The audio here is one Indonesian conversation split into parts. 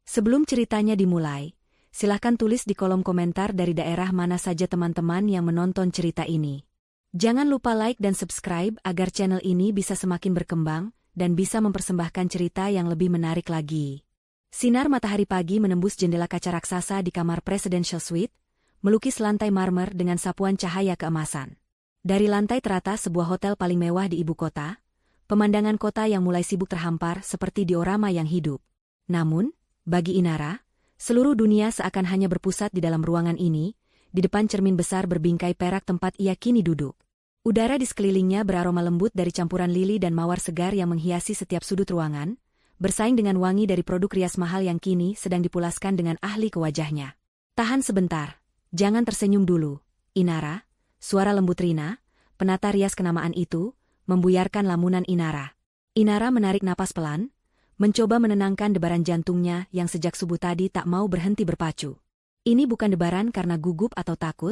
Sebelum ceritanya dimulai, silahkan tulis di kolom komentar dari daerah mana saja teman-teman yang menonton cerita ini. Jangan lupa like dan subscribe agar channel ini bisa semakin berkembang dan bisa mempersembahkan cerita yang lebih menarik lagi. Sinar matahari pagi menembus jendela kaca raksasa di kamar Presidential Suite, melukis lantai marmer dengan sapuan cahaya keemasan. Dari lantai teratas sebuah hotel paling mewah di ibu kota, pemandangan kota yang mulai sibuk terhampar seperti diorama yang hidup. Namun, bagi Inara, seluruh dunia seakan hanya berpusat di dalam ruangan ini, di depan cermin besar berbingkai perak tempat ia kini duduk. Udara di sekelilingnya beraroma lembut dari campuran lili dan mawar segar yang menghiasi setiap sudut ruangan, bersaing dengan wangi dari produk rias mahal yang kini sedang dipulaskan dengan ahli ke wajahnya. Tahan sebentar, jangan tersenyum dulu, Inara. Suara lembut Rina, penata rias kenamaan itu, membuyarkan lamunan Inara. Inara menarik napas pelan, mencoba menenangkan debaran jantungnya yang sejak subuh tadi tak mau berhenti berpacu. Ini bukan debaran karena gugup atau takut,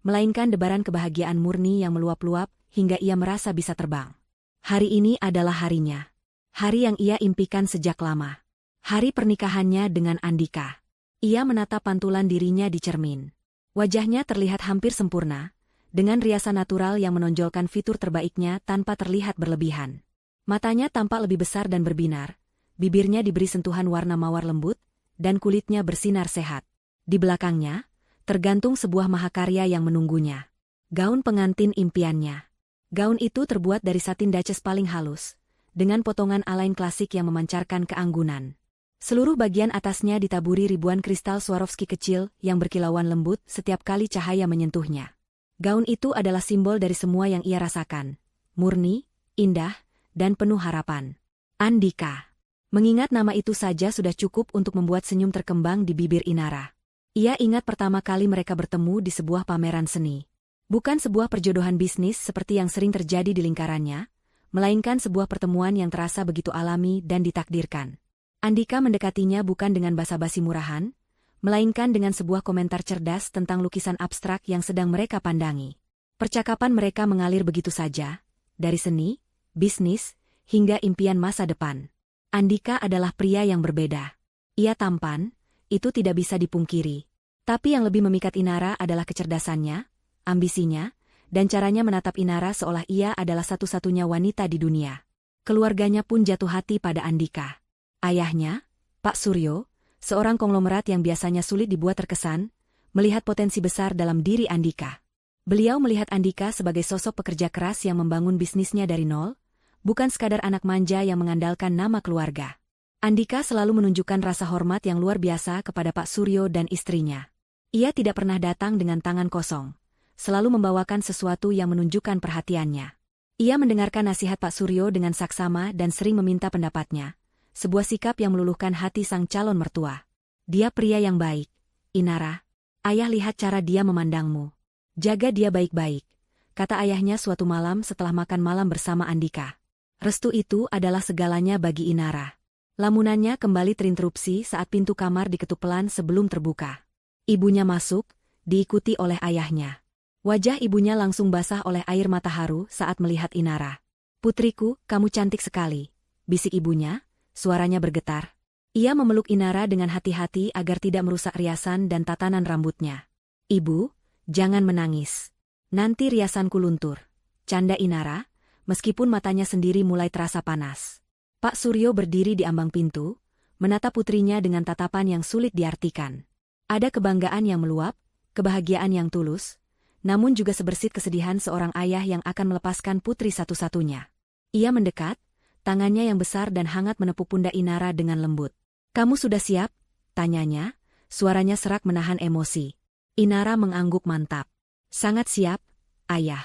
melainkan debaran kebahagiaan murni yang meluap-luap hingga ia merasa bisa terbang. Hari ini adalah harinya. Hari yang ia impikan sejak lama. Hari pernikahannya dengan Andika. Ia menatap pantulan dirinya di cermin. Wajahnya terlihat hampir sempurna, dengan riasan natural yang menonjolkan fitur terbaiknya tanpa terlihat berlebihan. Matanya tampak lebih besar dan berbinar, bibirnya diberi sentuhan warna mawar lembut, dan kulitnya bersinar sehat. Di belakangnya, tergantung sebuah mahakarya yang menunggunya. Gaun pengantin impiannya. Gaun itu terbuat dari satin Duchess paling halus, dengan potongan alain klasik yang memancarkan keanggunan. Seluruh bagian atasnya ditaburi ribuan kristal Swarovski kecil yang berkilauan lembut setiap kali cahaya menyentuhnya. Gaun itu adalah simbol dari semua yang ia rasakan, murni, indah, dan penuh harapan. Andika. Mengingat nama itu saja sudah cukup untuk membuat senyum terkembang di bibir Inara. Ia ingat pertama kali mereka bertemu di sebuah pameran seni. Bukan sebuah perjodohan bisnis seperti yang sering terjadi di lingkarannya, melainkan sebuah pertemuan yang terasa begitu alami dan ditakdirkan. Andika mendekatinya bukan dengan basa-basi murahan, melainkan dengan sebuah komentar cerdas tentang lukisan abstrak yang sedang mereka pandangi. Percakapan mereka mengalir begitu saja, dari seni, bisnis, hingga impian masa depan. Andika adalah pria yang berbeda. Ia tampan, itu tidak bisa dipungkiri. Tapi yang lebih memikat Inara adalah kecerdasannya, ambisinya, dan caranya menatap Inara seolah ia adalah satu-satunya wanita di dunia. Keluarganya pun jatuh hati pada Andika. Ayahnya, Pak Suryo, seorang konglomerat yang biasanya sulit dibuat terkesan, melihat potensi besar dalam diri Andika. Beliau melihat Andika sebagai sosok pekerja keras yang membangun bisnisnya dari nol, bukan sekadar anak manja yang mengandalkan nama keluarga. Andika selalu menunjukkan rasa hormat yang luar biasa kepada Pak Suryo dan istrinya. Ia tidak pernah datang dengan tangan kosong, selalu membawakan sesuatu yang menunjukkan perhatiannya. Ia mendengarkan nasihat Pak Suryo dengan saksama dan sering meminta pendapatnya, sebuah sikap yang meluluhkan hati sang calon mertua. Dia pria yang baik, Inara. Ayah lihat cara dia memandangmu. Jaga dia baik-baik, kata ayahnya suatu malam setelah makan malam bersama Andika. Restu itu adalah segalanya bagi Inara. Lamunannya kembali terinterupsi saat pintu kamar diketuk pelan sebelum terbuka. Ibunya masuk, diikuti oleh ayahnya. Wajah ibunya langsung basah oleh air mata haru saat melihat Inara. "Putriku, kamu cantik sekali," bisik ibunya, suaranya bergetar. Ia memeluk Inara dengan hati-hati agar tidak merusak riasan dan tatanan rambutnya. "Ibu, jangan menangis. Nanti riasanku luntur," canda Inara, meskipun matanya sendiri mulai terasa panas. Pak Suryo berdiri di ambang pintu, menatap putrinya dengan tatapan yang sulit diartikan. Ada kebanggaan yang meluap, kebahagiaan yang tulus, namun juga sebersit kesedihan seorang ayah yang akan melepaskan putri satu-satunya. Ia mendekat, tangannya yang besar dan hangat menepuk pundak Inara dengan lembut. "Kamu sudah siap?" tanyanya, suaranya serak menahan emosi. Inara mengangguk mantap. "Sangat siap, ayah."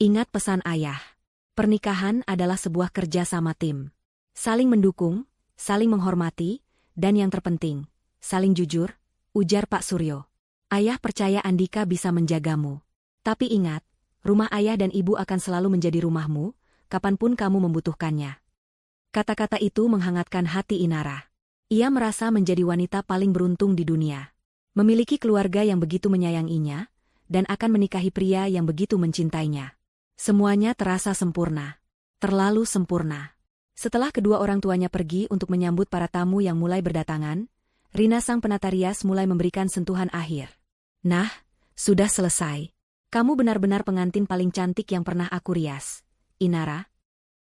Ingat pesan ayah. Pernikahan adalah sebuah kerja sama tim. Saling mendukung, saling menghormati, dan yang terpenting, saling jujur, ujar Pak Suryo. "Ayah percaya Andika bisa menjagamu. Tapi ingat, rumah ayah dan ibu akan selalu menjadi rumahmu, kapanpun kamu membutuhkannya." Kata-kata itu menghangatkan hati Inara. Ia merasa menjadi wanita paling beruntung di dunia. Memiliki keluarga yang begitu menyayanginya, dan akan menikahi pria yang begitu mencintainya. Semuanya terasa sempurna. Terlalu sempurna. Setelah kedua orang tuanya pergi untuk menyambut para tamu yang mulai berdatangan, Rina sang penata rias mulai memberikan sentuhan akhir. Nah, sudah selesai. Kamu benar-benar pengantin paling cantik yang pernah aku rias, Inara.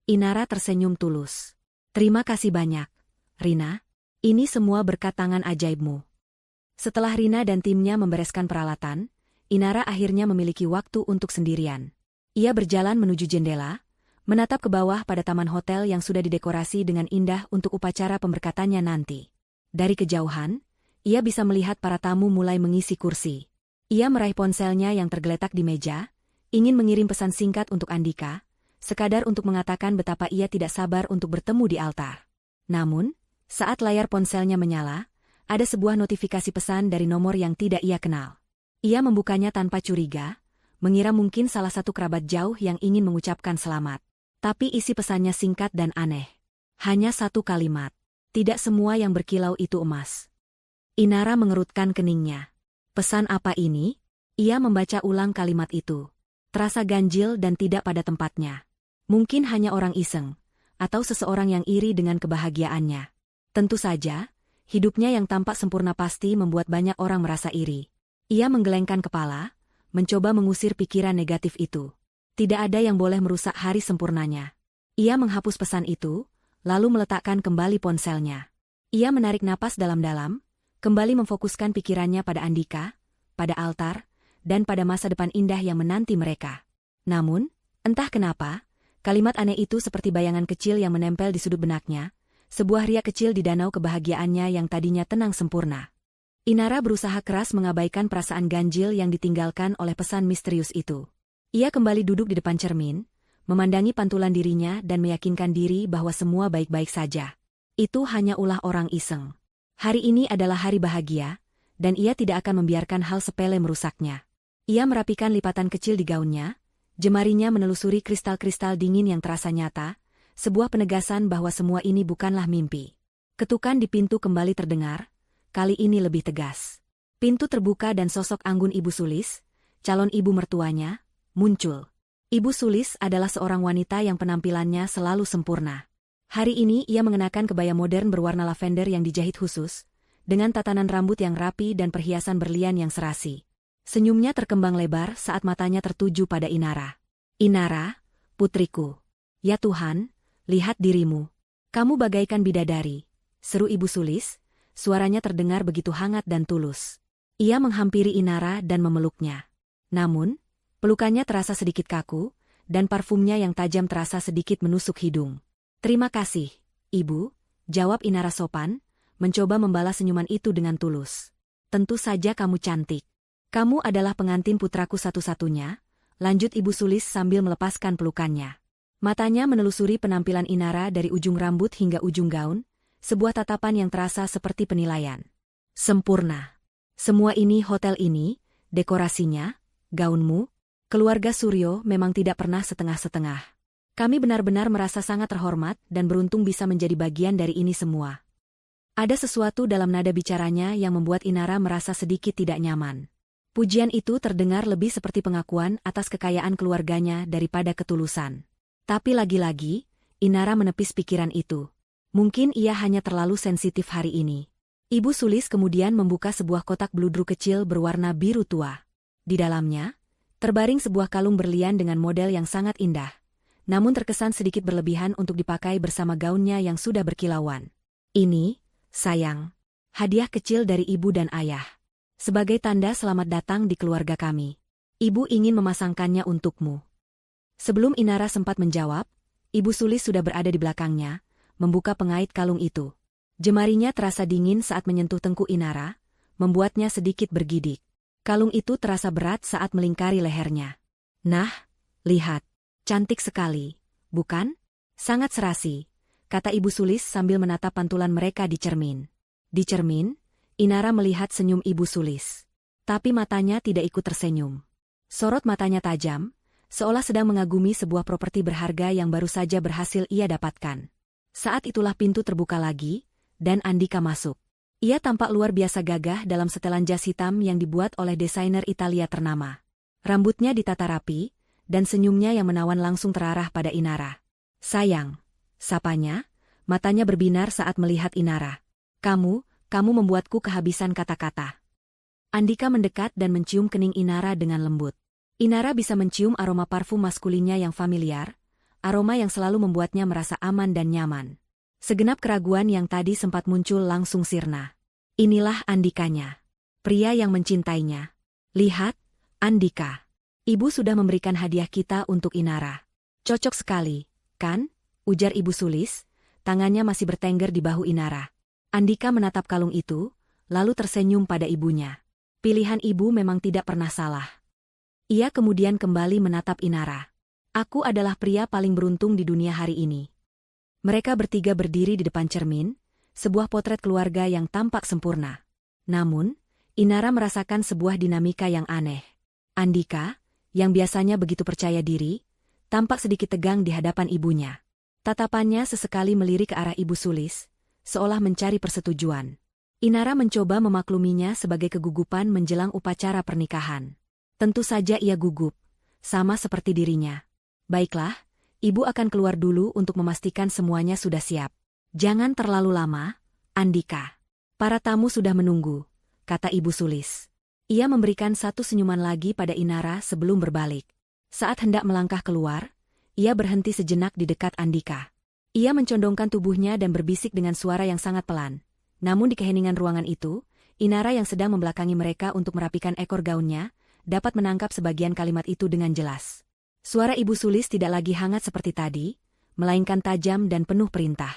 Inara tersenyum tulus. Terima kasih banyak, Rina. Ini semua berkat tangan ajaibmu. Setelah Rina dan timnya membereskan peralatan, Inara akhirnya memiliki waktu untuk sendirian. Ia berjalan menuju jendela, menatap ke bawah pada taman hotel yang sudah didekorasi dengan indah untuk upacara pemberkatannya nanti. Dari kejauhan, ia bisa melihat para tamu mulai mengisi kursi. Ia meraih ponselnya yang tergeletak di meja, ingin mengirim pesan singkat untuk Andika, sekadar untuk mengatakan betapa ia tidak sabar untuk bertemu di altar. Namun, saat layar ponselnya menyala, ada sebuah notifikasi pesan dari nomor yang tidak ia kenal. Ia membukanya tanpa curiga, mengira mungkin salah satu kerabat jauh yang ingin mengucapkan selamat. Tapi isi pesannya singkat dan aneh. Hanya satu kalimat. Tidak semua yang berkilau itu emas. Inara mengerutkan keningnya. Pesan apa ini? Ia membaca ulang kalimat itu. Terasa ganjil dan tidak pada tempatnya. Mungkin hanya orang iseng, atau seseorang yang iri dengan kebahagiaannya. Tentu saja, hidupnya yang tampak sempurna pasti membuat banyak orang merasa iri. Ia menggelengkan kepala, mencoba mengusir pikiran negatif itu. Tidak ada yang boleh merusak hari sempurnanya. Ia menghapus pesan itu, lalu meletakkan kembali ponselnya. Ia menarik napas dalam-dalam, kembali memfokuskan pikirannya pada Andika, pada altar, dan pada masa depan indah yang menanti mereka. Namun, entah kenapa, kalimat aneh itu seperti bayangan kecil yang menempel di sudut benaknya, sebuah riak kecil di danau kebahagiaannya yang tadinya tenang sempurna. Inara berusaha keras mengabaikan perasaan ganjil yang ditinggalkan oleh pesan misterius itu. Ia kembali duduk di depan cermin, memandangi pantulan dirinya dan meyakinkan diri bahwa semua baik-baik saja. Itu hanya ulah orang iseng. Hari ini adalah hari bahagia, dan ia tidak akan membiarkan hal sepele merusaknya. Ia merapikan lipatan kecil di gaunnya, jemarinya menelusuri kristal-kristal dingin yang terasa nyata, sebuah penegasan bahwa semua ini bukanlah mimpi. Ketukan di pintu kembali terdengar, kali ini lebih tegas. Pintu terbuka dan sosok anggun Ibu Sulis, calon ibu mertuanya, muncul. Ibu Sulis adalah seorang wanita yang penampilannya selalu sempurna. Hari ini ia mengenakan kebaya modern berwarna lavender yang dijahit khusus, dengan tatanan rambut yang rapi dan perhiasan berlian yang serasi. Senyumnya terkembang lebar saat matanya tertuju pada Inara. Inara, putriku. Ya Tuhan, lihat dirimu. Kamu bagaikan bidadari, seru Ibu Sulis, suaranya terdengar begitu hangat dan tulus. Ia menghampiri Inara dan memeluknya. Namun, pelukannya terasa sedikit kaku, dan parfumnya yang tajam terasa sedikit menusuk hidung. Terima kasih, Ibu, jawab Inara sopan, mencoba membalas senyuman itu dengan tulus. Tentu saja kamu cantik. Kamu adalah pengantin putraku satu-satunya, lanjut Ibu Sulis sambil melepaskan pelukannya. Matanya menelusuri penampilan Inara dari ujung rambut hingga ujung gaun, sebuah tatapan yang terasa seperti penilaian. Sempurna. Semua ini hotel ini, dekorasinya, gaunmu, keluarga Suryo memang tidak pernah setengah-setengah. Kami benar-benar merasa sangat terhormat dan beruntung bisa menjadi bagian dari ini semua. Ada sesuatu dalam nada bicaranya yang membuat Inara merasa sedikit tidak nyaman. Pujian itu terdengar lebih seperti pengakuan atas kekayaan keluarganya daripada ketulusan. Tapi lagi-lagi, Inara menepis pikiran itu. Mungkin ia hanya terlalu sensitif hari ini. Ibu Sulis kemudian membuka sebuah kotak bludru kecil berwarna biru tua. Di dalamnya, terbaring sebuah kalung berlian dengan model yang sangat indah, namun terkesan sedikit berlebihan untuk dipakai bersama gaunnya yang sudah berkilauan. Ini, sayang, hadiah kecil dari ibu dan ayah. Sebagai tanda selamat datang di keluarga kami. Ibu ingin memasangkannya untukmu. Sebelum Inara sempat menjawab, Ibu Sulis sudah berada di belakangnya, membuka pengait kalung itu. Jemarinya terasa dingin saat menyentuh tengkuk Inara, membuatnya sedikit bergidik. Kalung itu terasa berat saat melingkari lehernya. Nah, lihat. Cantik sekali, bukan? Sangat serasi, kata Ibu Sulis sambil menatap pantulan mereka di cermin. Di cermin, Inara melihat senyum Ibu Sulis. Tapi matanya tidak ikut tersenyum. Sorot matanya tajam, seolah sedang mengagumi sebuah properti berharga yang baru saja berhasil ia dapatkan. Saat itulah pintu terbuka lagi, dan Andika masuk. Ia tampak luar biasa gagah dalam setelan jas hitam yang dibuat oleh desainer Italia ternama. Rambutnya ditata rapi, dan senyumnya yang menawan langsung terarah pada Inara. Sayang, sapanya, matanya berbinar saat melihat Inara. Kamu kamu membuatku kehabisan kata-kata. Andika mendekat dan mencium kening Inara dengan lembut. Inara bisa mencium aroma parfum maskulinnya yang familiar, aroma yang selalu membuatnya merasa aman dan nyaman. Segenap keraguan yang tadi sempat muncul langsung sirna. Inilah Andikanya. Pria yang mencintainya. Lihat, Andika. Ibu sudah memberikan hadiah kita untuk Inara. Cocok sekali, kan? Ujar Ibu Sulis, tangannya masih bertengger di bahu Inara. Andika menatap kalung itu, lalu tersenyum pada ibunya. Pilihan ibu memang tidak pernah salah. Ia kemudian kembali menatap Inara. Aku adalah pria paling beruntung di dunia hari ini. Mereka bertiga berdiri di depan cermin, sebuah potret keluarga yang tampak sempurna. Namun, Inara merasakan sebuah dinamika yang aneh. Andika, yang biasanya begitu percaya diri, tampak sedikit tegang di hadapan ibunya. Tatapannya sesekali melirik ke arah Ibu Sulis, seolah mencari persetujuan. Inara mencoba memakluminya sebagai kegugupan menjelang upacara pernikahan. Tentu saja ia gugup, sama seperti dirinya. Baiklah, ibu akan keluar dulu untuk memastikan semuanya sudah siap. Jangan terlalu lama, Andika. Para tamu sudah menunggu, kata Ibu Sulis. Ia memberikan satu senyuman lagi pada Inara sebelum berbalik. Saat hendak melangkah keluar, ia berhenti sejenak di dekat Andika. Ia mencondongkan tubuhnya dan berbisik dengan suara yang sangat pelan. Namun di keheningan ruangan itu, Inara yang sedang membelakangi mereka untuk merapikan ekor gaunnya, dapat menangkap sebagian kalimat itu dengan jelas. Suara Ibu Sulis tidak lagi hangat seperti tadi, melainkan tajam dan penuh perintah.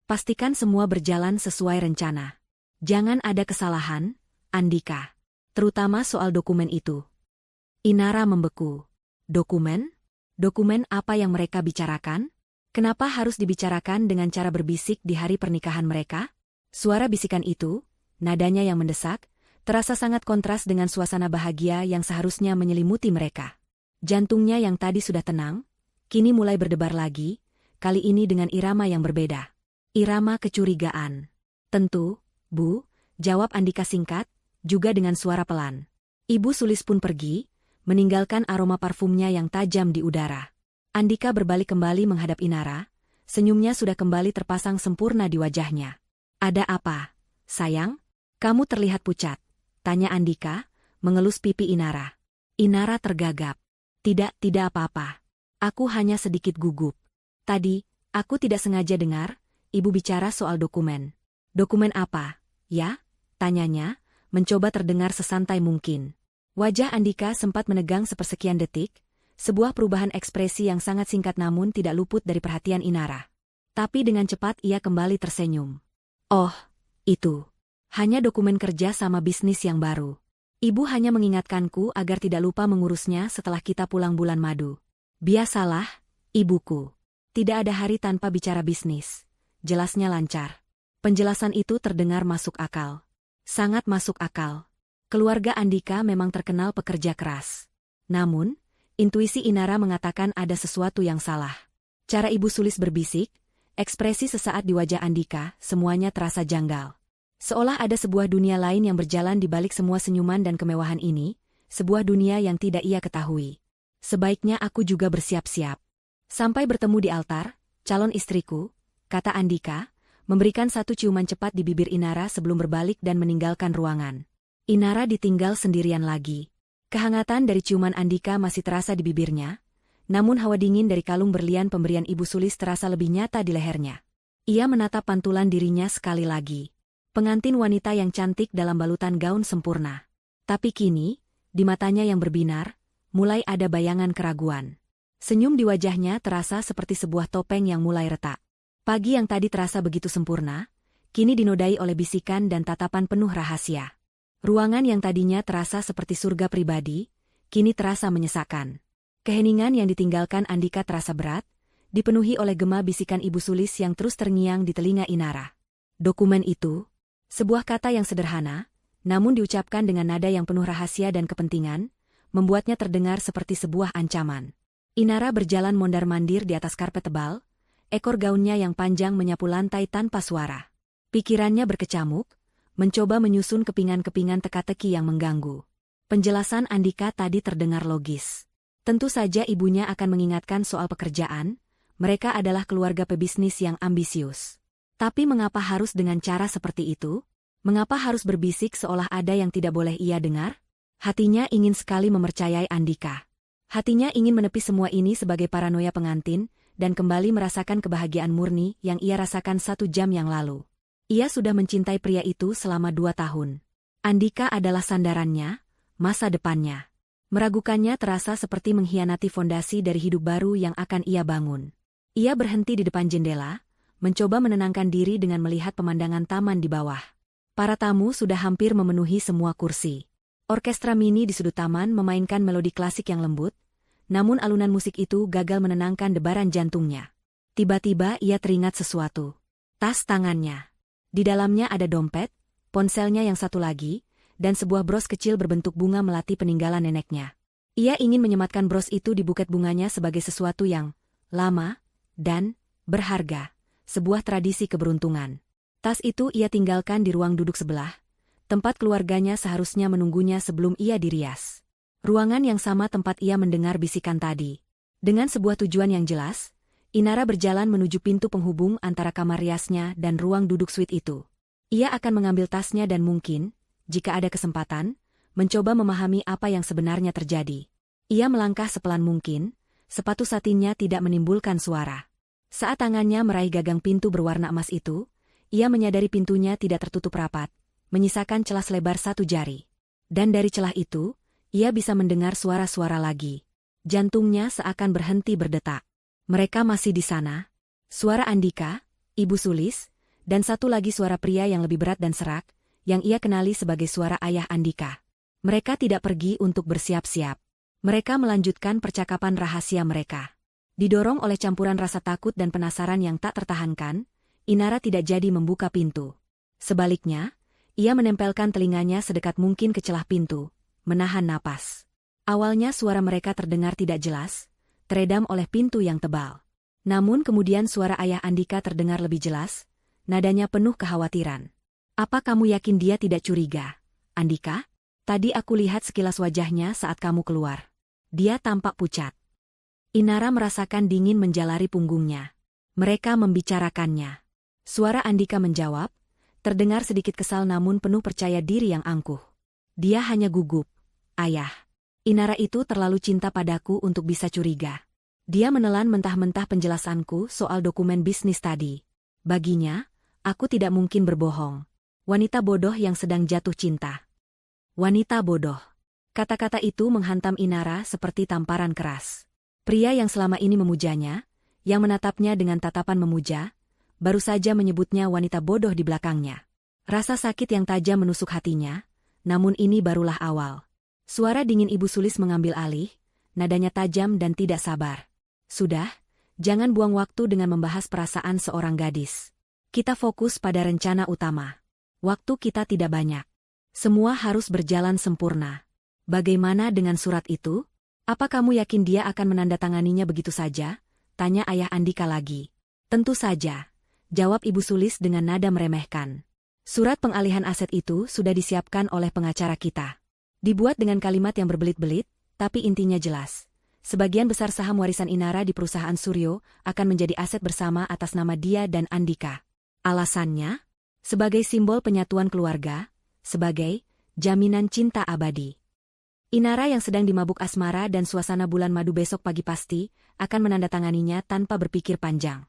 Pastikan semua berjalan sesuai rencana. Jangan ada kesalahan, Andika. Terutama soal dokumen itu. Inara membeku. Dokumen? Dokumen apa yang mereka bicarakan? Kenapa harus dibicarakan dengan cara berbisik di hari pernikahan mereka? Suara bisikan itu, nadanya yang mendesak, terasa sangat kontras dengan suasana bahagia yang seharusnya menyelimuti mereka. Jantungnya yang tadi sudah tenang, kini mulai berdebar lagi, kali ini dengan irama yang berbeda. Irama kecurigaan. Tentu, Bu, jawab Andika singkat, juga dengan suara pelan. Ibu Sulis pun pergi, meninggalkan aroma parfumnya yang tajam di udara. Andika berbalik kembali menghadap Inara, senyumnya sudah kembali terpasang sempurna di wajahnya. Ada apa, sayang? Kamu terlihat pucat, tanya Andika, mengelus pipi Inara. Inara tergagap. Tidak apa-apa. Aku hanya sedikit gugup. Tadi, aku tidak sengaja dengar, ibu bicara soal dokumen. Dokumen apa, ya? Tanyanya, mencoba terdengar sesantai mungkin. Wajah Andika sempat menegang sepersekian detik, sebuah perubahan ekspresi yang sangat singkat namun tidak luput dari perhatian Inara. Tapi dengan cepat ia kembali tersenyum. Oh, itu. Hanya dokumen kerja sama bisnis yang baru. Ibu hanya mengingatkanku agar tidak lupa mengurusnya setelah kita pulang bulan madu. Biasalah, ibuku. Tidak ada hari tanpa bicara bisnis. Jelasnya lancar. Penjelasan itu terdengar masuk akal. Sangat masuk akal. Keluarga Andika memang terkenal pekerja keras. Namun, intuisi Inara mengatakan ada sesuatu yang salah. Cara Ibu Sulis berbisik, ekspresi sesaat di wajah Andika, semuanya terasa janggal. Seolah ada sebuah dunia lain yang berjalan di balik semua senyuman dan kemewahan ini, sebuah dunia yang tidak ia ketahui. Sebaiknya aku juga bersiap-siap. Sampai bertemu di altar, calon istriku, kata Andika, memberikan satu ciuman cepat di bibir Inara sebelum berbalik dan meninggalkan ruangan. Inara ditinggal sendirian lagi. Kehangatan dari ciuman Andika masih terasa di bibirnya, namun hawa dingin dari kalung berlian pemberian Ibu Sulis terasa lebih nyata di lehernya. Ia menatap pantulan dirinya sekali lagi. Pengantin wanita yang cantik dalam balutan gaun sempurna. Tapi kini, di matanya yang berbinar, mulai ada bayangan keraguan. Senyum di wajahnya terasa seperti sebuah topeng yang mulai retak. Pagi yang tadi terasa begitu sempurna, kini dinodai oleh bisikan dan tatapan penuh rahasia. Ruangan yang tadinya terasa seperti surga pribadi, kini terasa menyesakkan. Keheningan yang ditinggalkan Andika terasa berat, dipenuhi oleh gema bisikan Ibu Sulis yang terus terngiang di telinga Inara. Dokumen itu, sebuah kata yang sederhana, namun diucapkan dengan nada yang penuh rahasia dan kepentingan, membuatnya terdengar seperti sebuah ancaman. Inara berjalan mondar-mandir di atas karpet tebal, ekor gaunnya yang panjang menyapu lantai tanpa suara. Pikirannya berkecamuk, mencoba menyusun kepingan-kepingan teka-teki yang mengganggu. Penjelasan Andika tadi terdengar logis. Tentu saja ibunya akan mengingatkan soal pekerjaan, mereka adalah keluarga pebisnis yang ambisius. Tapi mengapa harus dengan cara seperti itu? Mengapa harus berbisik seolah ada yang tidak boleh ia dengar? Hatinya ingin sekali mempercayai Andika. Hatinya ingin menepis semua ini sebagai paranoia pengantin, dan kembali merasakan kebahagiaan murni yang ia rasakan 1 jam yang lalu. Ia sudah mencintai pria itu selama 2 tahun. Andika adalah sandarannya, masa depannya. Meragukannya terasa seperti mengkhianati fondasi dari hidup baru yang akan ia bangun. Ia berhenti di depan jendela, mencoba menenangkan diri dengan melihat pemandangan taman di bawah. Para tamu sudah hampir memenuhi semua kursi. Orkestra mini di sudut taman memainkan melodi klasik yang lembut, namun alunan musik itu gagal menenangkan debaran jantungnya. Tiba-tiba ia teringat sesuatu. Tas tangannya. Di dalamnya ada dompet, ponselnya yang satu lagi, dan sebuah bros kecil berbentuk bunga melati peninggalan neneknya. Ia ingin menyematkan bros itu di buket bunganya sebagai sesuatu yang lama dan berharga, sebuah tradisi keberuntungan. Tas itu ia tinggalkan di ruang duduk sebelah, tempat keluarganya seharusnya menunggunya sebelum ia dirias. Ruangan yang sama tempat ia mendengar bisikan tadi. Dengan sebuah tujuan yang jelas, Inara berjalan menuju pintu penghubung antara kamar riasnya dan ruang duduk suite itu. Ia akan mengambil tasnya dan mungkin, jika ada kesempatan, mencoba memahami apa yang sebenarnya terjadi. Ia melangkah sepelan mungkin, sepatu satinnya tidak menimbulkan suara. Saat tangannya meraih gagang pintu berwarna emas itu, ia menyadari pintunya tidak tertutup rapat, menyisakan celah selebar 1 jari. Dan dari celah itu, ia bisa mendengar suara-suara lagi. Jantungnya seakan berhenti berdetak. Mereka masih di sana. Suara Andika, Ibu Sulis, dan satu lagi suara pria yang lebih berat dan serak, yang ia kenali sebagai suara ayah Andika. Mereka tidak pergi untuk bersiap-siap. Mereka melanjutkan percakapan rahasia mereka. Didorong oleh campuran rasa takut dan penasaran yang tak tertahankan, Inara tidak jadi membuka pintu. Sebaliknya, ia menempelkan telinganya sedekat mungkin ke celah pintu, menahan napas. Awalnya suara mereka terdengar tidak jelas, teredam oleh pintu yang tebal. Namun kemudian suara ayah Andika terdengar lebih jelas, nadanya penuh kekhawatiran. Apa kamu yakin dia tidak curiga, Andika? Tadi aku lihat sekilas wajahnya saat kamu keluar. Dia tampak pucat. Inara merasakan dingin menjalari punggungnya. Mereka membicarakannya. Suara Andika menjawab, terdengar sedikit kesal namun penuh percaya diri yang angkuh. Dia hanya gugup. Ayah. Inara itu terlalu cinta padaku untuk bisa curiga. Dia menelan mentah-mentah penjelasanku soal dokumen bisnis tadi. Baginya, aku tidak mungkin berbohong. Wanita bodoh yang sedang jatuh cinta. Wanita bodoh. Kata-kata itu menghantam Inara seperti tamparan keras. Pria yang selama ini memujanya, yang menatapnya dengan tatapan memuja, baru saja menyebutnya wanita bodoh di belakangnya. Rasa sakit yang tajam menusuk hatinya, namun ini barulah awal. Suara dingin Ibu Sulis mengambil alih, nadanya tajam dan tidak sabar. Sudah, jangan buang waktu dengan membahas perasaan seorang gadis. Kita fokus pada rencana utama. Waktu kita tidak banyak. Semua harus berjalan sempurna. Bagaimana dengan surat itu? Apa kamu yakin dia akan menandatanganinya begitu saja? Tanya ayah Andika lagi. Tentu saja. Jawab Ibu Sulis dengan nada meremehkan. Surat pengalihan aset itu sudah disiapkan oleh pengacara kita. Dibuat dengan kalimat yang berbelit-belit, tapi intinya jelas. Sebagian besar saham warisan Inara di perusahaan Suryo akan menjadi aset bersama atas nama dia dan Andika. Alasannya? Sebagai simbol penyatuan keluarga, sebagai jaminan cinta abadi. Inara yang sedang dimabuk asmara dan suasana bulan madu besok pagi pasti akan menandatanganinya tanpa berpikir panjang.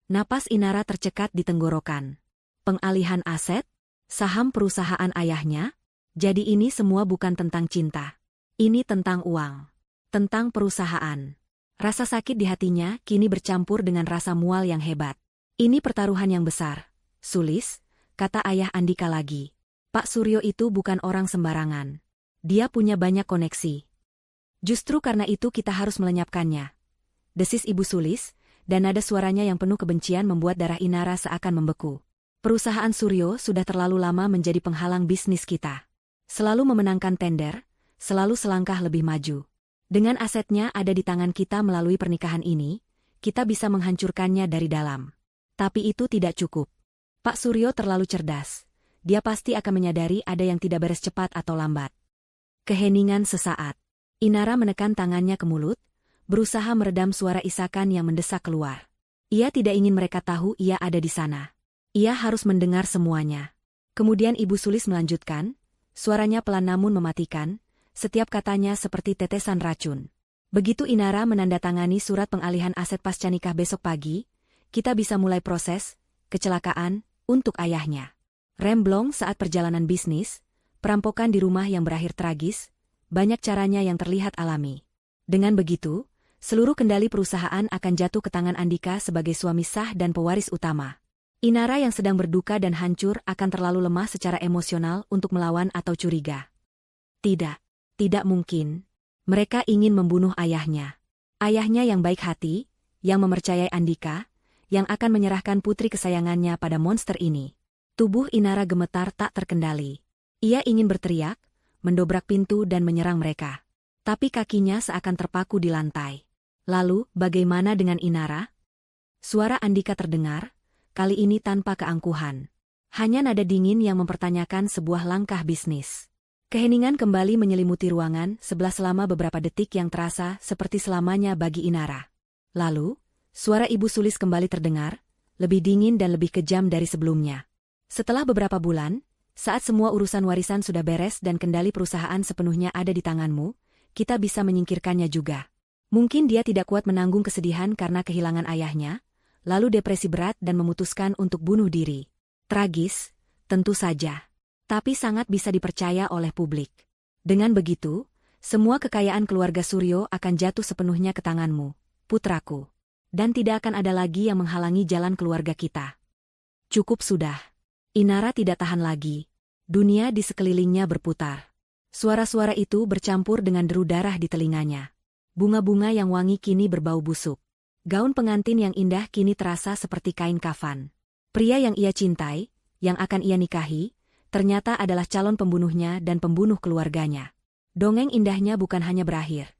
Napas Inara tercekat di tenggorokan. Pengalihan aset? Saham perusahaan ayahnya? Jadi ini semua bukan tentang cinta. Ini tentang uang. Tentang perusahaan. Rasa sakit di hatinya kini bercampur dengan rasa mual yang hebat. Ini pertaruhan yang besar. Sulis, kata ayah Andika lagi. Pak Suryo itu bukan orang sembarangan. Dia punya banyak koneksi. Justru karena itu kita harus melenyapkannya. Desis Ibu Sulis, dan nada suaranya yang penuh kebencian membuat darah Inara seakan membeku. Perusahaan Suryo sudah terlalu lama menjadi penghalang bisnis kita. Selalu memenangkan tender, selalu selangkah lebih maju. Dengan asetnya ada di tangan kita melalui pernikahan ini, kita bisa menghancurkannya dari dalam. Tapi itu tidak cukup. Pak Suryo terlalu cerdas. Dia pasti akan menyadari ada yang tidak beres cepat atau lambat. Keheningan sesaat. Inara menekan tangannya ke mulut, berusaha meredam suara isakan yang mendesak keluar. Ia tidak ingin mereka tahu ia ada di sana. Ia harus mendengar semuanya. Kemudian Ibu Sulis melanjutkan, suaranya pelan namun mematikan, setiap katanya seperti tetesan racun. Begitu Inara menandatangani surat pengalihan aset pasca nikah besok pagi, kita bisa mulai proses kecelakaan untuk ayahnya. Remblong saat perjalanan bisnis, perampokan di rumah yang berakhir tragis, banyak caranya yang terlihat alami. Dengan begitu, seluruh kendali perusahaan akan jatuh ke tangan Andika sebagai suami sah dan pewaris utama. Inara yang sedang berduka dan hancur akan terlalu lemah secara emosional untuk melawan atau curiga. Tidak, tidak mungkin. Mereka ingin membunuh ayahnya. Ayahnya yang baik hati, yang mempercayai Andika, yang akan menyerahkan putri kesayangannya pada monster ini. Tubuh Inara gemetar tak terkendali. Ia ingin berteriak, mendobrak pintu dan menyerang mereka. Tapi kakinya seakan terpaku di lantai. Lalu, bagaimana dengan Inara? Suara Andika terdengar, kali ini tanpa keangkuhan. Hanya nada dingin yang mempertanyakan sebuah langkah bisnis. Keheningan kembali menyelimuti ruangan sebelah selama beberapa detik yang terasa seperti selamanya bagi Inara. Lalu, suara Ibu Sulis kembali terdengar, lebih dingin dan lebih kejam dari sebelumnya. Setelah beberapa bulan, saat semua urusan warisan sudah beres dan kendali perusahaan sepenuhnya ada di tanganmu, kita bisa menyingkirkannya juga. Mungkin dia tidak kuat menanggung kesedihan karena kehilangan ayahnya, lalu depresi berat dan memutuskan untuk bunuh diri. Tragis, tentu saja. Tapi sangat bisa dipercaya oleh publik. Dengan begitu, semua kekayaan keluarga Suryo akan jatuh sepenuhnya ke tanganmu, putraku. Dan tidak akan ada lagi yang menghalangi jalan keluarga kita. Cukup sudah. Inara tidak tahan lagi. Dunia di sekelilingnya berputar. Suara-suara itu bercampur dengan deru darah di telinganya. Bunga-bunga yang wangi kini berbau busuk. Gaun pengantin yang indah kini terasa seperti kain kafan. Pria yang ia cintai, yang akan ia nikahi, ternyata adalah calon pembunuhnya dan pembunuh keluarganya. Dongeng indahnya bukan hanya berakhir,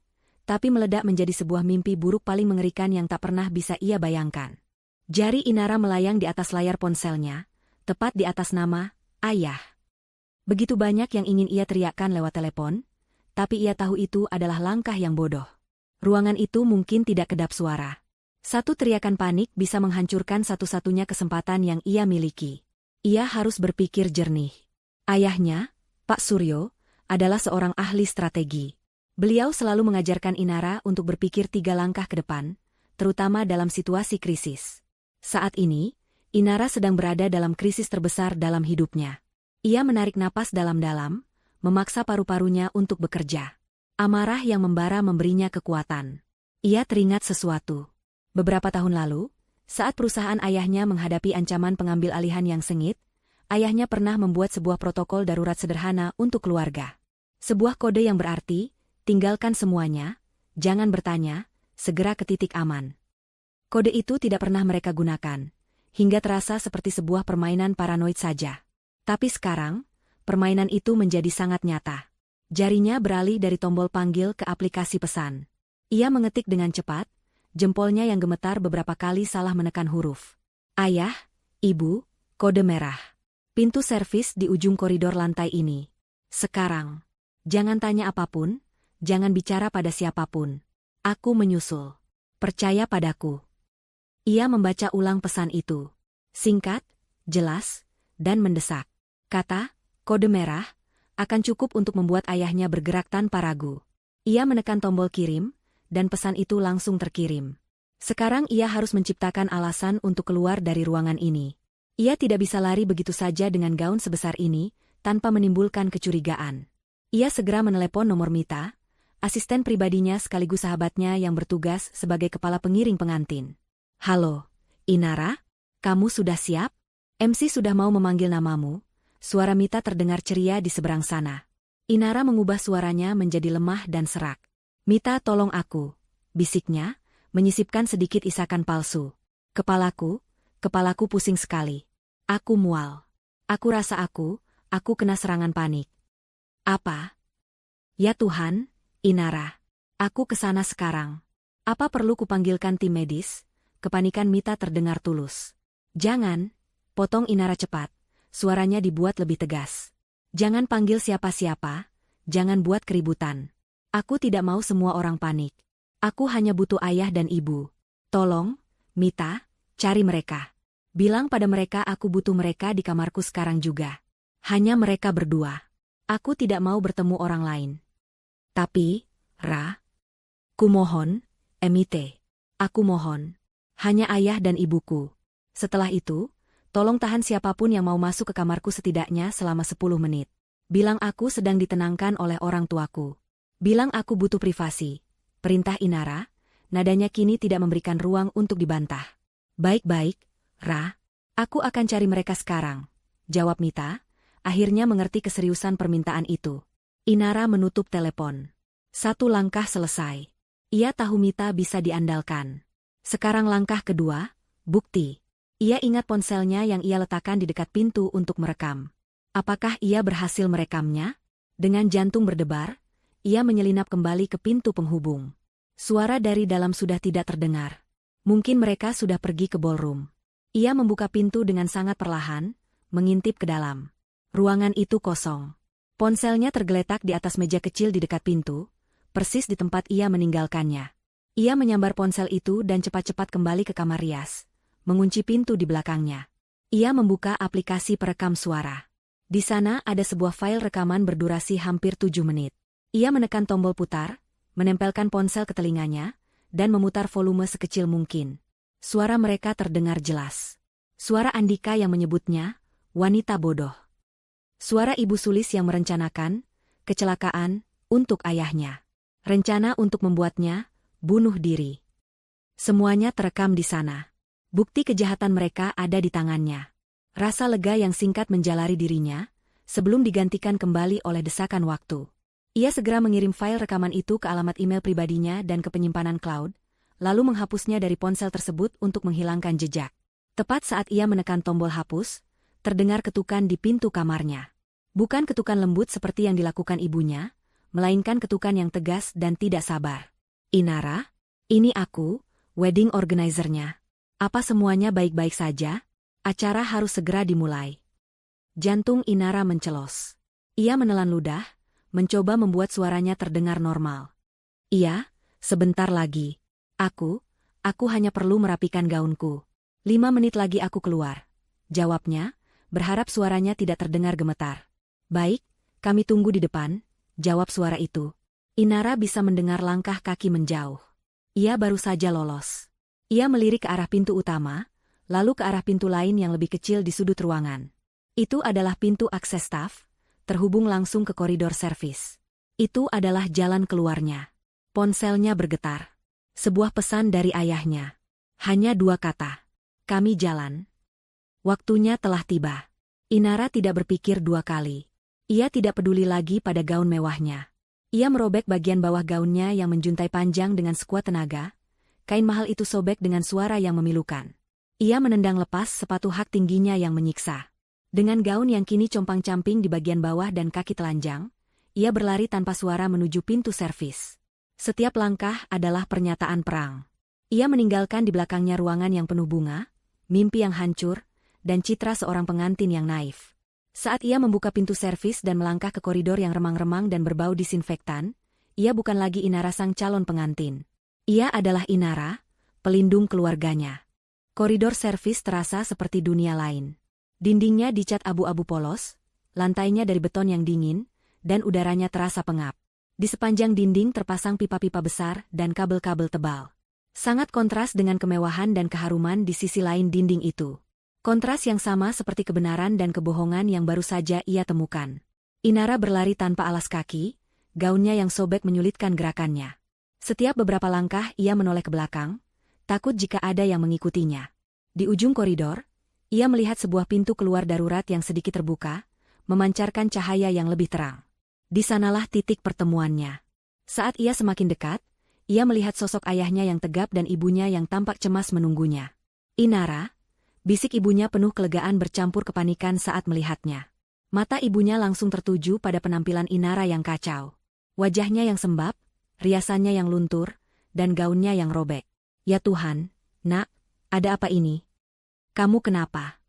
tapi meledak menjadi sebuah mimpi buruk paling mengerikan yang tak pernah bisa ia bayangkan. Jari Inara melayang di atas layar ponselnya, tepat di atas nama, Ayah. Begitu banyak yang ingin ia teriakkan lewat telepon, tapi ia tahu itu adalah langkah yang bodoh. Ruangan itu mungkin tidak kedap suara. Satu teriakan panik bisa menghancurkan satu-satunya kesempatan yang ia miliki. Ia harus berpikir jernih. Ayahnya, Pak Suryo, adalah seorang ahli strategi. Beliau selalu mengajarkan Inara untuk berpikir 3 langkah ke depan, terutama dalam situasi krisis. Saat ini, Inara sedang berada dalam krisis terbesar dalam hidupnya. Ia menarik napas dalam-dalam, memaksa paru-parunya untuk bekerja. Amarah yang membara memberinya kekuatan. Ia teringat sesuatu. Beberapa tahun lalu, saat perusahaan ayahnya menghadapi ancaman pengambil alihan yang sengit, ayahnya pernah membuat sebuah protokol darurat sederhana untuk keluarga. Sebuah kode yang berarti, tinggalkan semuanya, jangan bertanya, segera ke titik aman. Kode itu tidak pernah mereka gunakan, hingga terasa seperti sebuah permainan paranoid saja. Tapi sekarang, permainan itu menjadi sangat nyata. Jarinya beralih dari tombol panggil ke aplikasi pesan. Ia mengetik dengan cepat, jempolnya yang gemetar beberapa kali salah menekan huruf. Ayah, Ibu, kode merah. Pintu servis di ujung koridor lantai ini. Sekarang. Jangan tanya apapun, jangan bicara pada siapapun. Aku menyusul. Percaya padaku. Ia membaca ulang pesan itu. Singkat, jelas, dan mendesak. Kata, kode merah, akan cukup untuk membuat ayahnya bergerak tanpa ragu. Ia menekan tombol kirim, dan pesan itu langsung terkirim. Sekarang ia harus menciptakan alasan untuk keluar dari ruangan ini. Ia tidak bisa lari begitu saja dengan gaun sebesar ini, tanpa menimbulkan kecurigaan. Ia segera menelepon nomor Mita, asisten pribadinya sekaligus sahabatnya yang bertugas sebagai kepala pengiring pengantin. Halo, Inara? Kamu sudah siap? MC sudah mau memanggil namamu. Suara Mita terdengar ceria di seberang sana. Inara mengubah suaranya menjadi lemah dan serak. Mita, tolong aku, bisiknya, menyisipkan sedikit isakan palsu. Kepalaku pusing sekali. Aku mual. Aku rasa aku kena serangan panik. Apa? Ya Tuhan, Inara. Aku kesana sekarang. Apa perlu kupanggilkan tim medis? Kepanikan Mita terdengar tulus. Jangan, potong Inara cepat. Suaranya dibuat lebih tegas. Jangan panggil siapa-siapa, jangan buat keributan. Aku tidak mau semua orang panik. Aku hanya butuh ayah dan ibu. Tolong, Mita, cari mereka. Bilang pada mereka aku butuh mereka di kamarku sekarang juga. Hanya mereka berdua. Aku tidak mau bertemu orang lain. Tapi, Ra, kumohon, Emite. Aku mohon. Hanya ayah dan ibuku. Setelah itu, tolong tahan siapapun yang mau masuk ke kamarku setidaknya selama 10 menit. Bilang aku sedang ditenangkan oleh orang tuaku. Bilang aku butuh privasi. Perintah Inara, nadanya kini tidak memberikan ruang untuk dibantah. Baik-baik, Ra. Aku akan cari mereka sekarang. Jawab Mita, akhirnya mengerti keseriusan permintaan itu. Inara menutup telepon. 1 langkah selesai. Ia tahu Mita bisa diandalkan. Sekarang langkah kedua, bukti. Ia ingat ponselnya yang ia letakkan di dekat pintu untuk merekam. Apakah ia berhasil merekamnya? Dengan jantung berdebar, ia menyelinap kembali ke pintu penghubung. Suara dari dalam sudah tidak terdengar. Mungkin mereka sudah pergi ke ballroom. Ia membuka pintu dengan sangat perlahan, mengintip ke dalam. Ruangan itu kosong. Ponselnya tergeletak di atas meja kecil di dekat pintu, persis di tempat ia meninggalkannya. Ia menyambar ponsel itu dan cepat-cepat kembali ke kamar rias, mengunci pintu di belakangnya. Ia membuka aplikasi perekam suara. Di sana ada sebuah file rekaman berdurasi hampir 7 menit. Ia menekan tombol putar, menempelkan ponsel ke telinganya, dan memutar volume sekecil mungkin. Suara mereka terdengar jelas. Suara Andika yang menyebutnya, wanita bodoh. Suara Ibu Sulis yang merencanakan kecelakaan untuk ayahnya. Rencana untuk membuatnya bunuh diri. Semuanya terekam di sana. Bukti kejahatan mereka ada di tangannya. Rasa lega yang singkat menjalari dirinya, sebelum digantikan kembali oleh desakan waktu. Ia segera mengirim file rekaman itu ke alamat email pribadinya dan ke penyimpanan cloud, lalu menghapusnya dari ponsel tersebut untuk menghilangkan jejak. Tepat saat ia menekan tombol hapus, terdengar ketukan di pintu kamarnya. Bukan ketukan lembut seperti yang dilakukan ibunya, melainkan ketukan yang tegas dan tidak sabar. Inara, ini aku, wedding organizer-nya. Apa semuanya baik-baik saja? Acara harus segera dimulai. Jantung Inara mencelos. Ia menelan ludah, mencoba membuat suaranya terdengar normal. Iya, sebentar lagi. Aku hanya perlu merapikan gaunku. 5 menit lagi aku keluar. Jawabnya, berharap suaranya tidak terdengar gemetar. Baik, kami tunggu di depan, jawab suara itu. Inara bisa mendengar langkah kaki menjauh. Ia baru saja lolos. Ia melirik ke arah pintu utama, lalu ke arah pintu lain yang lebih kecil di sudut ruangan. Itu adalah pintu akses staf, terhubung langsung ke koridor servis. Itu adalah jalan keluarnya. Ponselnya bergetar. Sebuah pesan dari ayahnya. Hanya 2 kata. Kami jalan. Waktunya telah tiba. Inara tidak berpikir 2 kali. Ia tidak peduli lagi pada gaun mewahnya. Ia merobek bagian bawah gaunnya yang menjuntai panjang dengan sekuat tenaga. Kain mahal itu sobek dengan suara yang memilukan. Ia menendang lepas sepatu hak tingginya yang menyiksa. Dengan gaun yang kini compang-camping di bagian bawah dan kaki telanjang, ia berlari tanpa suara menuju pintu servis. Setiap langkah adalah pernyataan perang. Ia meninggalkan di belakangnya ruangan yang penuh bunga, mimpi yang hancur, dan citra seorang pengantin yang naif. Saat ia membuka pintu servis dan melangkah ke koridor yang remang-remang dan berbau disinfektan, ia bukan lagi Inara sang calon pengantin. Ia adalah Inara, pelindung keluarganya. Koridor servis terasa seperti dunia lain. Dindingnya dicat abu-abu polos, lantainya dari beton yang dingin, dan udaranya terasa pengap. Di sepanjang dinding terpasang pipa-pipa besar dan kabel-kabel tebal. Sangat kontras dengan kemewahan dan keharuman di sisi lain dinding itu. Kontras yang sama seperti kebenaran dan kebohongan yang baru saja ia temukan. Inara berlari tanpa alas kaki, gaunnya yang sobek menyulitkan gerakannya. Setiap beberapa langkah ia menoleh ke belakang, takut jika ada yang mengikutinya. Di ujung koridor, ia melihat sebuah pintu keluar darurat yang sedikit terbuka, memancarkan cahaya yang lebih terang. Di sanalah titik pertemuannya. Saat ia semakin dekat, ia melihat sosok ayahnya yang tegap dan ibunya yang tampak cemas menunggunya. Inara, bisik ibunya penuh kelegaan bercampur kepanikan saat melihatnya. Mata ibunya langsung tertuju pada penampilan Inara yang kacau. Wajahnya yang sembab, riasannya yang luntur, dan gaunnya yang robek. Ya Tuhan, nak, ada apa ini? Kamu kenapa?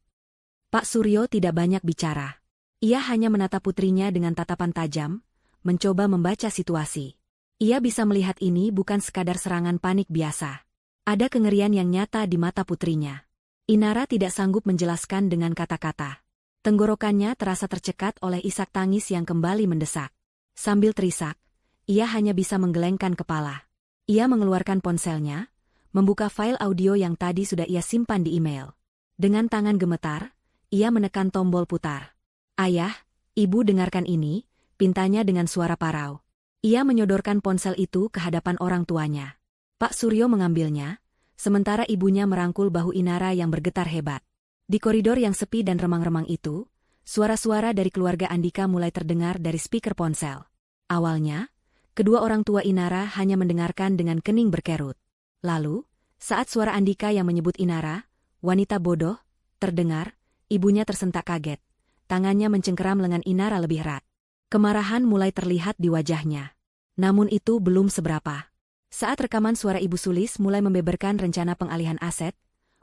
Pak Suryo tidak banyak bicara. Ia hanya menatap putrinya dengan tatapan tajam, mencoba membaca situasi. Ia bisa melihat ini bukan sekadar serangan panik biasa. Ada kengerian yang nyata di mata putrinya. Inara tidak sanggup menjelaskan dengan kata-kata. Tenggorokannya terasa tercekat oleh isak tangis yang kembali mendesak. Sambil terisak, ia hanya bisa menggelengkan kepala. Ia mengeluarkan ponselnya, membuka file audio yang tadi sudah ia simpan di email. Dengan tangan gemetar, ia menekan tombol putar. "Ayah, Ibu dengarkan ini," pintanya dengan suara parau. Ia menyodorkan ponsel itu ke hadapan orang tuanya. Pak Suryo mengambilnya, sementara ibunya merangkul bahu Inara yang bergetar hebat. Di koridor yang sepi dan remang-remang itu, suara-suara dari keluarga Andika mulai terdengar dari speaker ponsel. Awalnya, kedua orang tua Inara hanya mendengarkan dengan kening berkerut. Lalu, saat suara Andika yang menyebut Inara, wanita bodoh, terdengar, ibunya tersentak kaget. Tangannya mencengkeram lengan Inara lebih erat. Kemarahan mulai terlihat di wajahnya. Namun itu belum seberapa. Saat rekaman suara Ibu Sulis mulai membeberkan rencana pengalihan aset,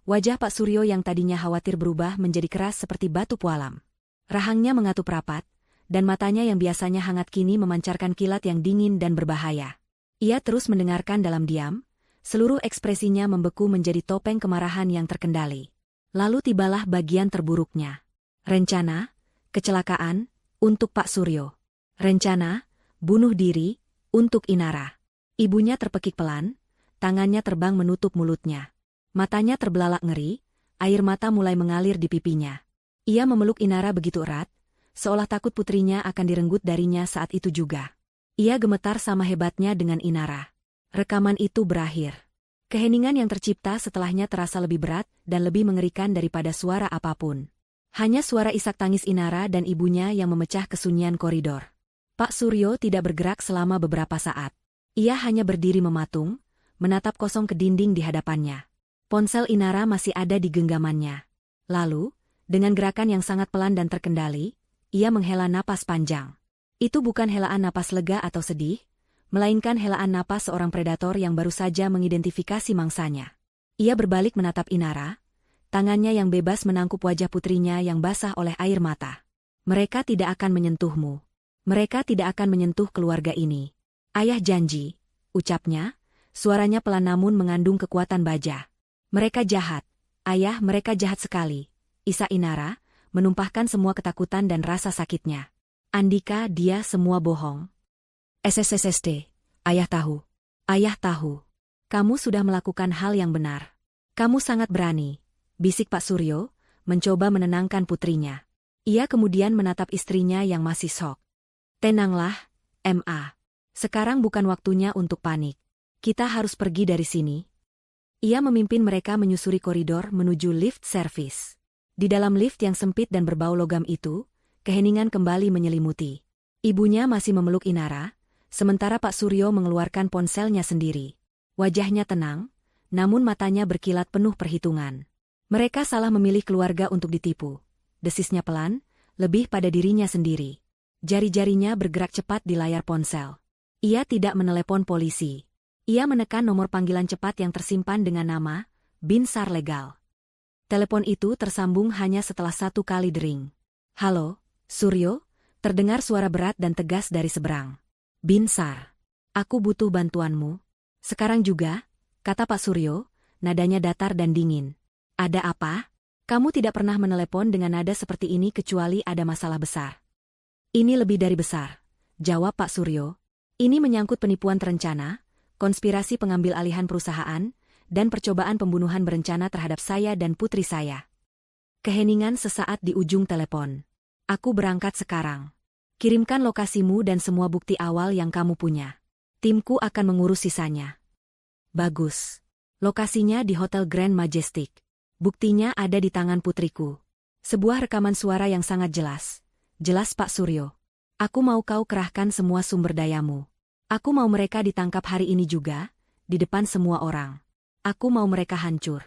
wajah Pak Suryo yang tadinya khawatir berubah menjadi keras seperti batu pualam. Rahangnya mengatup rapat, dan matanya yang biasanya hangat kini memancarkan kilat yang dingin dan berbahaya. Ia terus mendengarkan dalam diam, seluruh ekspresinya membeku menjadi topeng kemarahan yang terkendali. Lalu tibalah bagian terburuknya. Rencana, kecelakaan, untuk Pak Suryo. Rencana, bunuh diri, untuk Inara. Ibunya terpekik pelan, tangannya terbang menutup mulutnya. Matanya terbelalak ngeri, air mata mulai mengalir di pipinya. Ia memeluk Inara begitu erat, seolah takut putrinya akan direnggut darinya saat itu juga. Ia gemetar sama hebatnya dengan Inara. Rekaman itu berakhir. Keheningan yang tercipta setelahnya terasa lebih berat dan lebih mengerikan daripada suara apapun. Hanya suara isak tangis Inara dan ibunya yang memecah kesunyian koridor. Pak Suryo tidak bergerak selama beberapa saat. Ia hanya berdiri mematung, menatap kosong ke dinding di hadapannya. Ponsel Inara masih ada di genggamannya. Lalu, dengan gerakan yang sangat pelan dan terkendali, ia menghela napas panjang. Itu bukan helaan napas lega atau sedih, melainkan helaan napas seorang predator yang baru saja mengidentifikasi mangsanya. Ia berbalik menatap Inara, tangannya yang bebas menangkup wajah putrinya yang basah oleh air mata. "Mereka tidak akan menyentuhmu. Mereka tidak akan menyentuh keluarga ini. Ayah janji," ucapnya, suaranya pelan namun mengandung kekuatan baja. "Mereka jahat. Ayah, mereka jahat sekali," isak Inara, menumpahkan semua ketakutan dan rasa sakitnya. "Andika, dia semua bohong. SSSST, ayah tahu. Ayah tahu. Kamu sudah melakukan hal yang benar. Kamu sangat berani," bisik Pak Suryo, mencoba menenangkan putrinya. Ia kemudian menatap istrinya yang masih syok. "Tenanglah, Ma. Sekarang bukan waktunya untuk panik. Kita harus pergi dari sini." Ia memimpin mereka menyusuri koridor menuju lift service. Di dalam lift yang sempit dan berbau logam itu, keheningan kembali menyelimuti. Ibunya masih memeluk Inara, sementara Pak Suryo mengeluarkan ponselnya sendiri. Wajahnya tenang, namun matanya berkilat penuh perhitungan. Mereka salah memilih keluarga untuk ditipu. Desisnya pelan, lebih pada dirinya sendiri. Jari-jarinya bergerak cepat di layar ponsel. Ia tidak menelepon polisi. Ia menekan nomor panggilan cepat yang tersimpan dengan nama Binsar Legal. Telepon itu tersambung hanya setelah 1 kali dering. "Halo, Suryo," terdengar suara berat dan tegas dari seberang. "Binsar, aku butuh bantuanmu. Sekarang juga," kata Pak Suryo, nadanya datar dan dingin. "Ada apa? Kamu tidak pernah menelepon dengan nada seperti ini kecuali ada masalah besar." "Ini lebih dari besar," jawab Pak Suryo. "Ini menyangkut penipuan terencana, konspirasi pengambil alihan perusahaan, dan percobaan pembunuhan berencana terhadap saya dan putri saya." Keheningan sesaat di ujung telepon. "Aku berangkat sekarang. Kirimkan lokasimu dan semua bukti awal yang kamu punya. Timku akan mengurus sisanya." "Bagus. Lokasinya di Hotel Grand Majestic. Buktinya ada di tangan putriku." Sebuah rekaman suara yang sangat jelas. "Jelas Pak Suryo. Aku mau kau kerahkan semua sumber dayamu. Aku mau mereka ditangkap hari ini juga, di depan semua orang. Aku mau mereka hancur."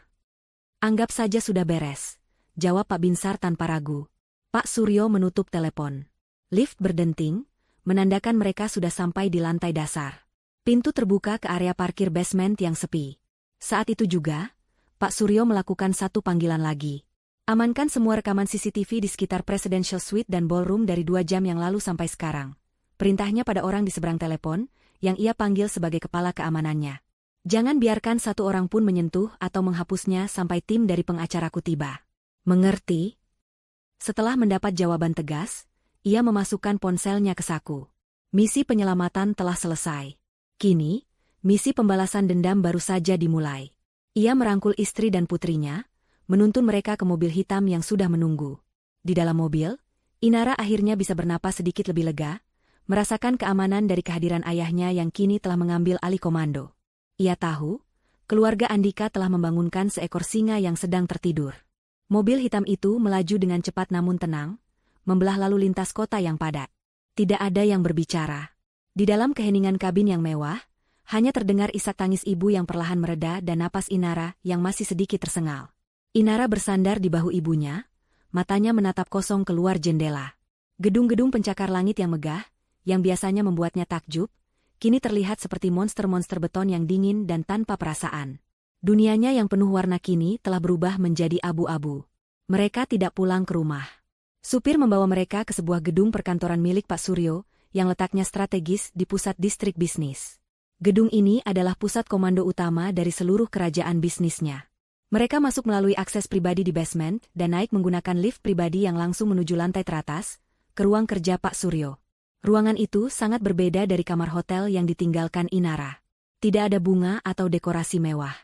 "Anggap saja sudah beres," jawab Pak Binsar tanpa ragu. Pak Suryo menutup telepon. Lift berdenting, menandakan mereka sudah sampai di lantai dasar. Pintu terbuka ke area parkir basement yang sepi. Saat itu juga, Pak Suryo melakukan satu panggilan lagi. "Amankan semua rekaman CCTV di sekitar Presidential Suite dan Ballroom dari 2 jam yang lalu sampai sekarang." Perintahnya pada orang di seberang telepon, yang ia panggil sebagai kepala keamanannya. "Jangan biarkan satu orang pun menyentuh atau menghapusnya sampai tim dari pengacaraku tiba." "Mengerti?" Setelah mendapat jawaban tegas, ia memasukkan ponselnya ke saku. Misi penyelamatan telah selesai. Kini, misi pembalasan dendam baru saja dimulai. Ia merangkul istri dan putrinya, menuntun mereka ke mobil hitam yang sudah menunggu. Di dalam mobil, Inara akhirnya bisa bernapas sedikit lebih lega, merasakan keamanan dari kehadiran ayahnya yang kini telah mengambil alih komando. Ia tahu, keluarga Andika telah membangunkan seekor singa yang sedang tertidur. Mobil hitam itu melaju dengan cepat namun tenang, membelah lalu lintas kota yang padat. Tidak ada yang berbicara. Di dalam keheningan kabin yang mewah, hanya terdengar isak tangis ibu yang perlahan mereda dan napas Inara yang masih sedikit tersengal. Inara bersandar di bahu ibunya, matanya menatap kosong keluar jendela. Gedung-gedung pencakar langit yang megah, yang biasanya membuatnya takjub, kini terlihat seperti monster-monster beton yang dingin dan tanpa perasaan. Dunianya yang penuh warna kini telah berubah menjadi abu-abu. Mereka tidak pulang ke rumah. Supir membawa mereka ke sebuah gedung perkantoran milik Pak Suryo, yang letaknya strategis di pusat distrik bisnis. Gedung ini adalah pusat komando utama dari seluruh kerajaan bisnisnya. Mereka masuk melalui akses pribadi di basement dan naik menggunakan lift pribadi yang langsung menuju lantai teratas, ke ruang kerja Pak Suryo. Ruangan itu sangat berbeda dari kamar hotel yang ditinggalkan Inara. Tidak ada bunga atau dekorasi mewah.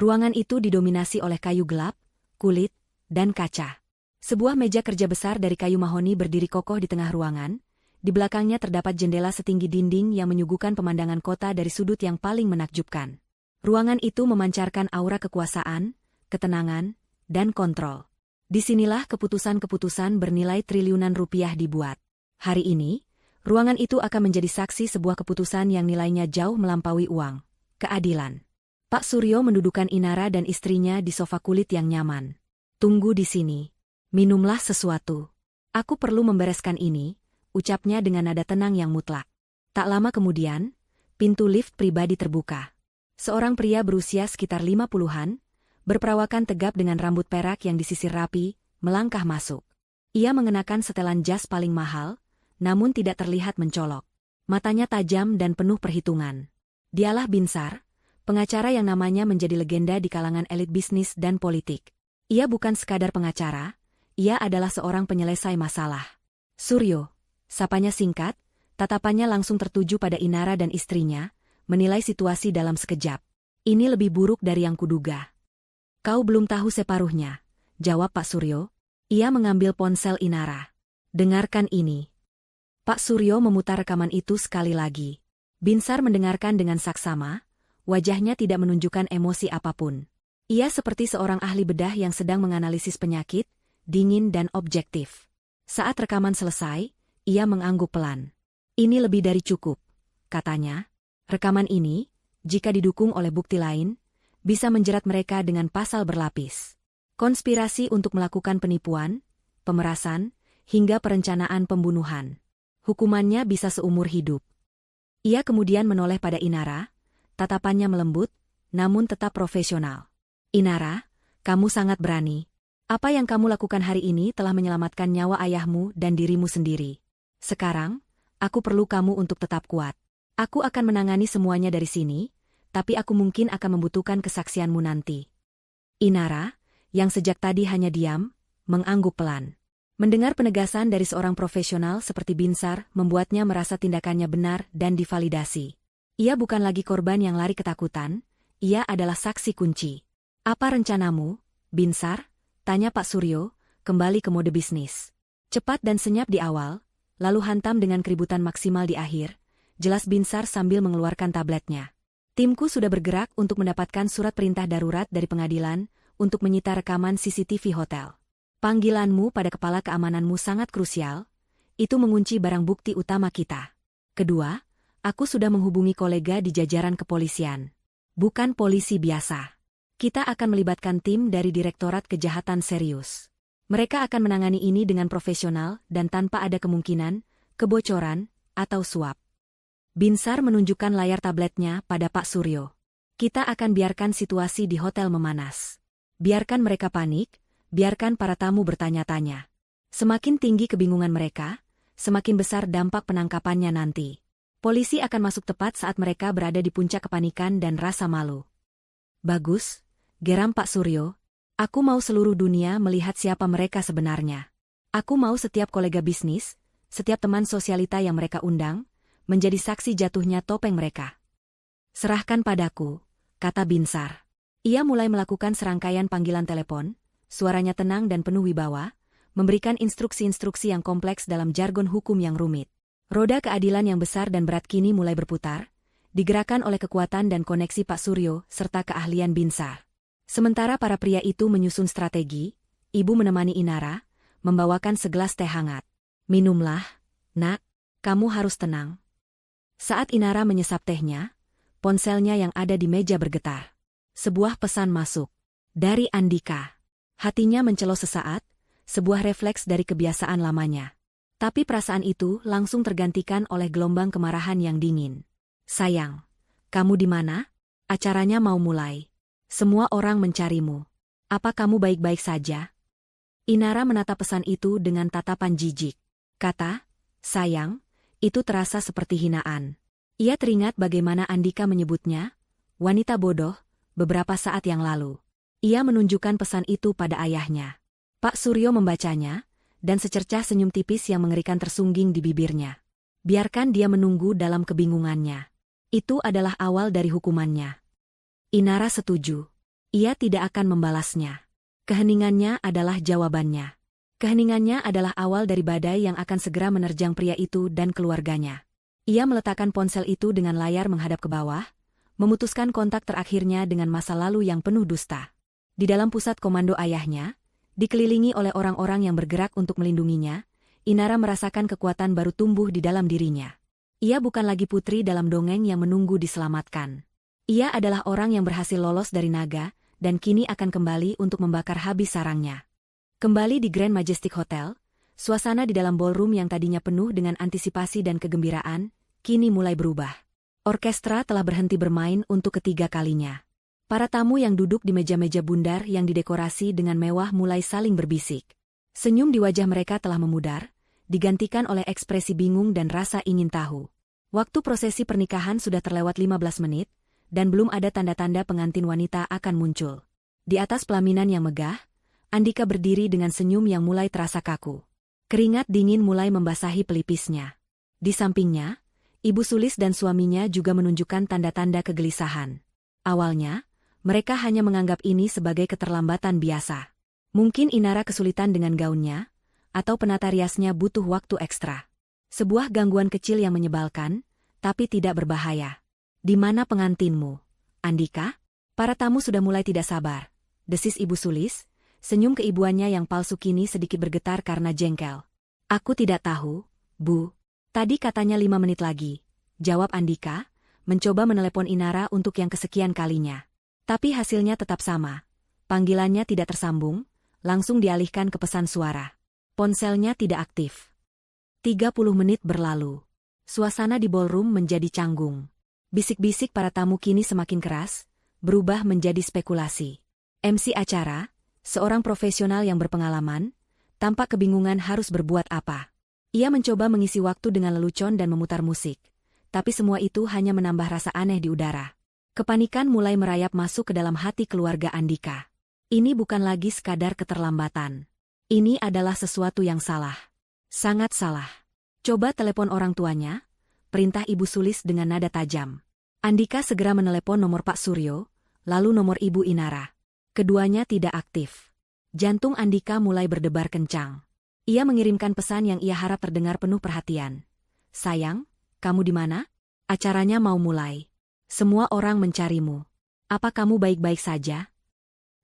Ruangan itu didominasi oleh kayu gelap, kulit, dan kaca. Sebuah meja kerja besar dari kayu mahoni berdiri kokoh di tengah ruangan. Di belakangnya terdapat jendela setinggi dinding yang menyuguhkan pemandangan kota dari sudut yang paling menakjubkan. Ruangan itu memancarkan aura kekuasaan, ketenangan, dan kontrol. Disinilah keputusan-keputusan bernilai triliunan rupiah dibuat. Hari ini, ruangan itu akan menjadi saksi sebuah keputusan yang nilainya jauh melampaui uang, keadilan. Pak Suryo mendudukkan Inara dan istrinya di sofa kulit yang nyaman. Tunggu di sini. Minumlah sesuatu. Aku perlu membereskan ini, ucapnya dengan nada tenang yang mutlak. Tak lama kemudian, pintu lift pribadi terbuka. Seorang pria berusia sekitar 50-an, berperawakan tegap dengan rambut perak yang disisir rapi, melangkah masuk. Ia mengenakan setelan jas paling mahal, namun tidak terlihat mencolok. Matanya tajam dan penuh perhitungan. Dialah Binsar, pengacara yang namanya menjadi legenda di kalangan elit bisnis dan politik. Ia bukan sekadar pengacara, ia adalah seorang penyelesai masalah. Suryo, sapanya singkat, tatapannya langsung tertuju pada Inara dan istrinya, menilai situasi dalam sekejap. Ini lebih buruk dari yang kuduga. Kau belum tahu separuhnya, jawab Pak Suryo. Ia mengambil ponsel Inara. Dengarkan ini. Pak Suryo memutar rekaman itu sekali lagi. Binsar mendengarkan dengan saksama, wajahnya tidak menunjukkan emosi apapun. Ia seperti seorang ahli bedah yang sedang menganalisis penyakit, dingin dan objektif. Saat rekaman selesai, ia mengangguk pelan. Ini lebih dari cukup, katanya. Rekaman ini, jika didukung oleh bukti lain, bisa menjerat mereka dengan pasal berlapis. Konspirasi untuk melakukan penipuan, pemerasan, hingga perencanaan pembunuhan. Hukumannya bisa seumur hidup. Ia kemudian menoleh pada Inara, tatapannya melembut, namun tetap profesional. Inara, kamu sangat berani. Apa yang kamu lakukan hari ini telah menyelamatkan nyawa ayahmu dan dirimu sendiri. Sekarang, aku perlu kamu untuk tetap kuat. Aku akan menangani semuanya dari sini, tapi aku mungkin akan membutuhkan kesaksianmu nanti. Inara, yang sejak tadi hanya diam, mengangguk pelan. Mendengar penegasan dari seorang profesional seperti Binsar membuatnya merasa tindakannya benar dan divalidasi. Ia bukan lagi korban yang lari ketakutan, ia adalah saksi kunci. Apa rencanamu, Binsar? Tanya Pak Suryo, kembali ke mode bisnis. Cepat dan senyap di awal, lalu hantam dengan keributan maksimal di akhir, jelas Binsar sambil mengeluarkan tabletnya. Timku sudah bergerak untuk mendapatkan surat perintah darurat dari pengadilan untuk menyita rekaman CCTV hotel. Panggilanmu pada kepala keamananmu sangat krusial, itu mengunci barang bukti utama kita. Kedua, aku sudah menghubungi kolega di jajaran kepolisian. Bukan polisi biasa. Kita akan melibatkan tim dari Direktorat Kejahatan Serius. Mereka akan menangani ini dengan profesional dan tanpa ada kemungkinan, kebocoran, atau suap. Binsar menunjukkan layar tabletnya pada Pak Suryo. Kita akan biarkan situasi di hotel memanas. Biarkan mereka panik, biarkan para tamu bertanya-tanya. Semakin tinggi kebingungan mereka, semakin besar dampak penangkapannya nanti. Polisi akan masuk tepat saat mereka berada di puncak kepanikan dan rasa malu. Bagus, geram Pak Suryo. Aku mau seluruh dunia melihat siapa mereka sebenarnya. Aku mau setiap kolega bisnis, setiap teman sosialita yang mereka undang, menjadi saksi jatuhnya topeng mereka. Serahkan padaku, kata Binsar. Ia mulai melakukan serangkaian panggilan telepon, suaranya tenang dan penuh wibawa, memberikan instruksi-instruksi yang kompleks dalam jargon hukum yang rumit. Roda keadilan yang besar dan berat kini mulai berputar, digerakkan oleh kekuatan dan koneksi Pak Suryo serta keahlian Binsar. Sementara para pria itu menyusun strategi, ibu menemani Inara, membawakan segelas teh hangat. Minumlah, nak, kamu harus tenang. Saat Inara menyesap tehnya, ponselnya yang ada di meja bergetar. Sebuah pesan masuk. Dari Andika. Hatinya mencelos sesaat, sebuah refleks dari kebiasaan lamanya. Tapi perasaan itu langsung tergantikan oleh gelombang kemarahan yang dingin. Sayang, kamu di mana? Acaranya mau mulai. Semua orang mencarimu. Apa kamu baik-baik saja? Inara menatap pesan itu dengan tatapan jijik. Kata, sayang, itu terasa seperti hinaan. Ia teringat bagaimana Andika menyebutnya, wanita bodoh, beberapa saat yang lalu. Ia menunjukkan pesan itu pada ayahnya. Pak Suryo membacanya, dan secercah senyum tipis yang mengerikan tersungging di bibirnya. Biarkan dia menunggu dalam kebingungannya. Itu adalah awal dari hukumannya. Inara setuju. Ia tidak akan membalasnya. Keheningannya adalah jawabannya. Keheningannya adalah awal dari badai yang akan segera menerjang pria itu dan keluarganya. Ia meletakkan ponsel itu dengan layar menghadap ke bawah, memutuskan kontak terakhirnya dengan masa lalu yang penuh dusta. Di dalam pusat komando ayahnya, dikelilingi oleh orang-orang yang bergerak untuk melindunginya, Inara merasakan kekuatan baru tumbuh di dalam dirinya. Ia bukan lagi putri dalam dongeng yang menunggu diselamatkan. Ia adalah orang yang berhasil lolos dari naga, dan kini akan kembali untuk membakar habis sarangnya. Kembali di Grand Majestic Hotel, suasana di dalam ballroom yang tadinya penuh dengan antisipasi dan kegembiraan, kini mulai berubah. Orkestra telah berhenti bermain untuk ketiga kalinya. Para tamu yang duduk di meja-meja bundar yang didekorasi dengan mewah mulai saling berbisik. Senyum di wajah mereka telah memudar, digantikan oleh ekspresi bingung dan rasa ingin tahu. Waktu prosesi pernikahan sudah terlewat 15 menit, dan belum ada tanda-tanda pengantin wanita akan muncul. Di atas pelaminan yang megah, Andika berdiri dengan senyum yang mulai terasa kaku. Keringat dingin mulai membasahi pelipisnya. Di sampingnya, Ibu Sulis dan suaminya juga menunjukkan tanda-tanda kegelisahan. Awalnya, mereka hanya menganggap ini sebagai keterlambatan biasa. Mungkin Inara kesulitan dengan gaunnya, atau penata riasnya butuh waktu ekstra. Sebuah gangguan kecil yang menyebalkan, tapi tidak berbahaya. Di mana pengantinmu, Andika? Para tamu sudah mulai tidak sabar. Desis Ibu Sulis, senyum keibuannya yang palsu kini sedikit bergetar karena jengkel. Aku tidak tahu, Bu. Tadi katanya 5 menit lagi, jawab Andika, mencoba menelepon Inara untuk yang kesekian kalinya. Tapi hasilnya tetap sama. Panggilannya tidak tersambung, langsung dialihkan ke pesan suara. Ponselnya tidak aktif. 30 menit berlalu. Suasana di ballroom menjadi canggung. Bisik-bisik para tamu kini semakin keras, berubah menjadi spekulasi. MC acara, seorang profesional yang berpengalaman, tampak kebingungan harus berbuat apa. Ia mencoba mengisi waktu dengan lelucon dan memutar musik, tapi semua itu hanya menambah rasa aneh di udara. Kepanikan mulai merayap masuk ke dalam hati keluarga Andika. Ini bukan lagi sekadar keterlambatan. Ini adalah sesuatu yang salah. Sangat salah. Coba telepon orang tuanya, perintah Ibu Sulis dengan nada tajam. Andika segera menelepon nomor Pak Suryo, lalu nomor Ibu Inara. Keduanya tidak aktif. Jantung Andika mulai berdebar kencang. Ia mengirimkan pesan yang ia harap terdengar penuh perhatian. Sayang, kamu di mana? Acaranya mau mulai. Semua orang mencarimu. Apa kamu baik-baik saja?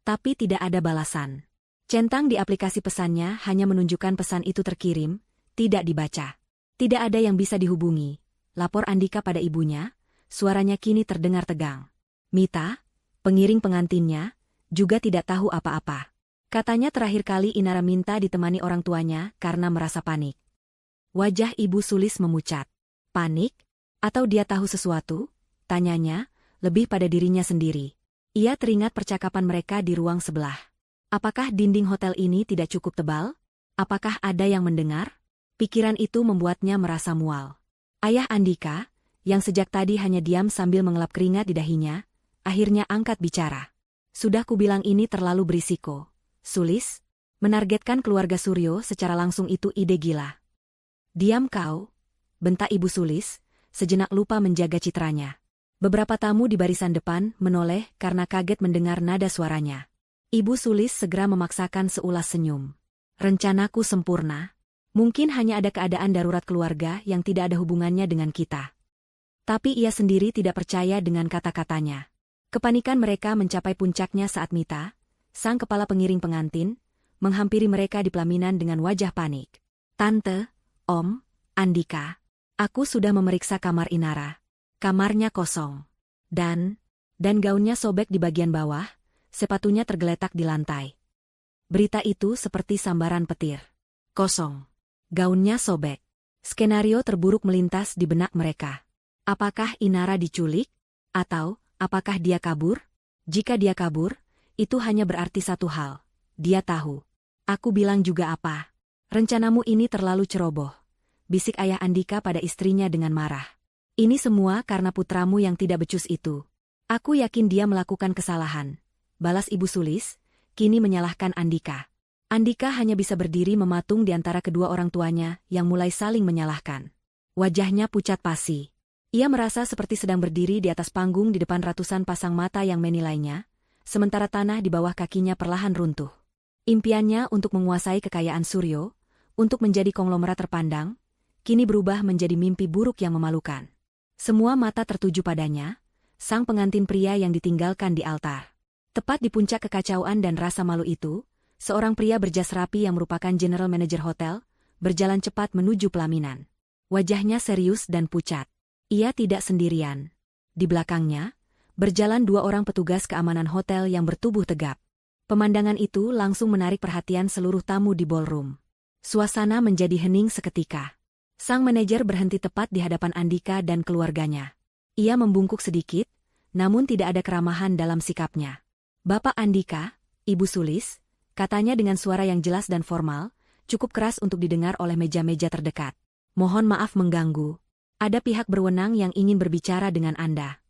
Tapi tidak ada balasan. Centang di aplikasi pesannya hanya menunjukkan pesan itu terkirim, tidak dibaca. Tidak ada yang bisa dihubungi. Lapor Andika pada ibunya, suaranya kini terdengar tegang. Mita, pengiring pengantinnya, juga tidak tahu apa-apa. Katanya terakhir kali Inara minta ditemani orang tuanya karena merasa panik. Wajah Ibu Sulis memucat. Panik? Atau dia tahu sesuatu? Tanyanya, lebih pada dirinya sendiri. Ia teringat percakapan mereka di ruang sebelah. Apakah dinding hotel ini tidak cukup tebal? Apakah ada yang mendengar? Pikiran itu membuatnya merasa mual. Ayah Andika, yang sejak tadi hanya diam sambil mengelap keringat di dahinya, akhirnya angkat bicara. Sudah kubilang ini terlalu berisiko. Sulis, Menargetkan keluarga Suryo secara langsung itu ide gila. Diam kau, bentak Ibu Sulis, sejenak lupa menjaga citranya. Beberapa tamu di barisan depan menoleh karena kaget mendengar nada suaranya. Ibu Sulis segera memaksakan seulas senyum. Rencanaku sempurna. Mungkin hanya ada keadaan darurat keluarga yang tidak ada hubungannya dengan kita. Tapi ia sendiri tidak percaya dengan kata-katanya. Kepanikan mereka mencapai puncaknya saat Mita, sang kepala pengiring pengantin, menghampiri mereka di pelaminan dengan wajah panik. Tante, Om, Andika, aku sudah memeriksa kamar Inara. Kamarnya kosong. Dan gaunnya sobek di bagian bawah, sepatunya tergeletak di lantai. Berita itu seperti sambaran petir. Kosong. Gaunnya sobek. Skenario terburuk melintas di benak mereka. Apakah Inara diculik? Atau, apakah dia kabur? Jika dia kabur, itu hanya berarti satu hal. Dia tahu. Aku bilang juga apa? Rencanamu ini terlalu ceroboh. Bisik ayah Andika pada istrinya dengan marah. Ini semua karena putramu yang tidak becus itu. Aku yakin dia melakukan kesalahan. Balas Ibu Sulis, kini menyalahkan Andika. Andika hanya bisa berdiri mematung di antara kedua orang tuanya yang mulai saling menyalahkan. Wajahnya pucat pasi. Ia merasa seperti sedang berdiri di atas panggung di depan ratusan pasang mata yang menilainya, sementara tanah di bawah kakinya perlahan runtuh. Impiannya untuk menguasai kekayaan Suryo, untuk menjadi konglomerat terpandang, kini berubah menjadi mimpi buruk yang memalukan. Semua mata tertuju padanya, sang pengantin pria yang ditinggalkan di altar. Tepat di puncak kekacauan dan rasa malu itu, seorang pria berjas rapi yang merupakan general manager hotel, berjalan cepat menuju pelaminan. Wajahnya serius dan pucat. Ia tidak sendirian. Di belakangnya, berjalan dua orang petugas keamanan hotel yang bertubuh tegap. Pemandangan itu langsung menarik perhatian seluruh tamu di ballroom. Suasana menjadi hening seketika. Sang manajer berhenti tepat di hadapan Andika dan keluarganya. Ia membungkuk sedikit, namun tidak ada keramahan dalam sikapnya. Bapak Andika, Ibu Sulis, katanya dengan suara yang jelas dan formal, cukup keras untuk didengar oleh meja-meja terdekat. Mohon maaf mengganggu. Ada pihak berwenang yang ingin berbicara dengan Anda.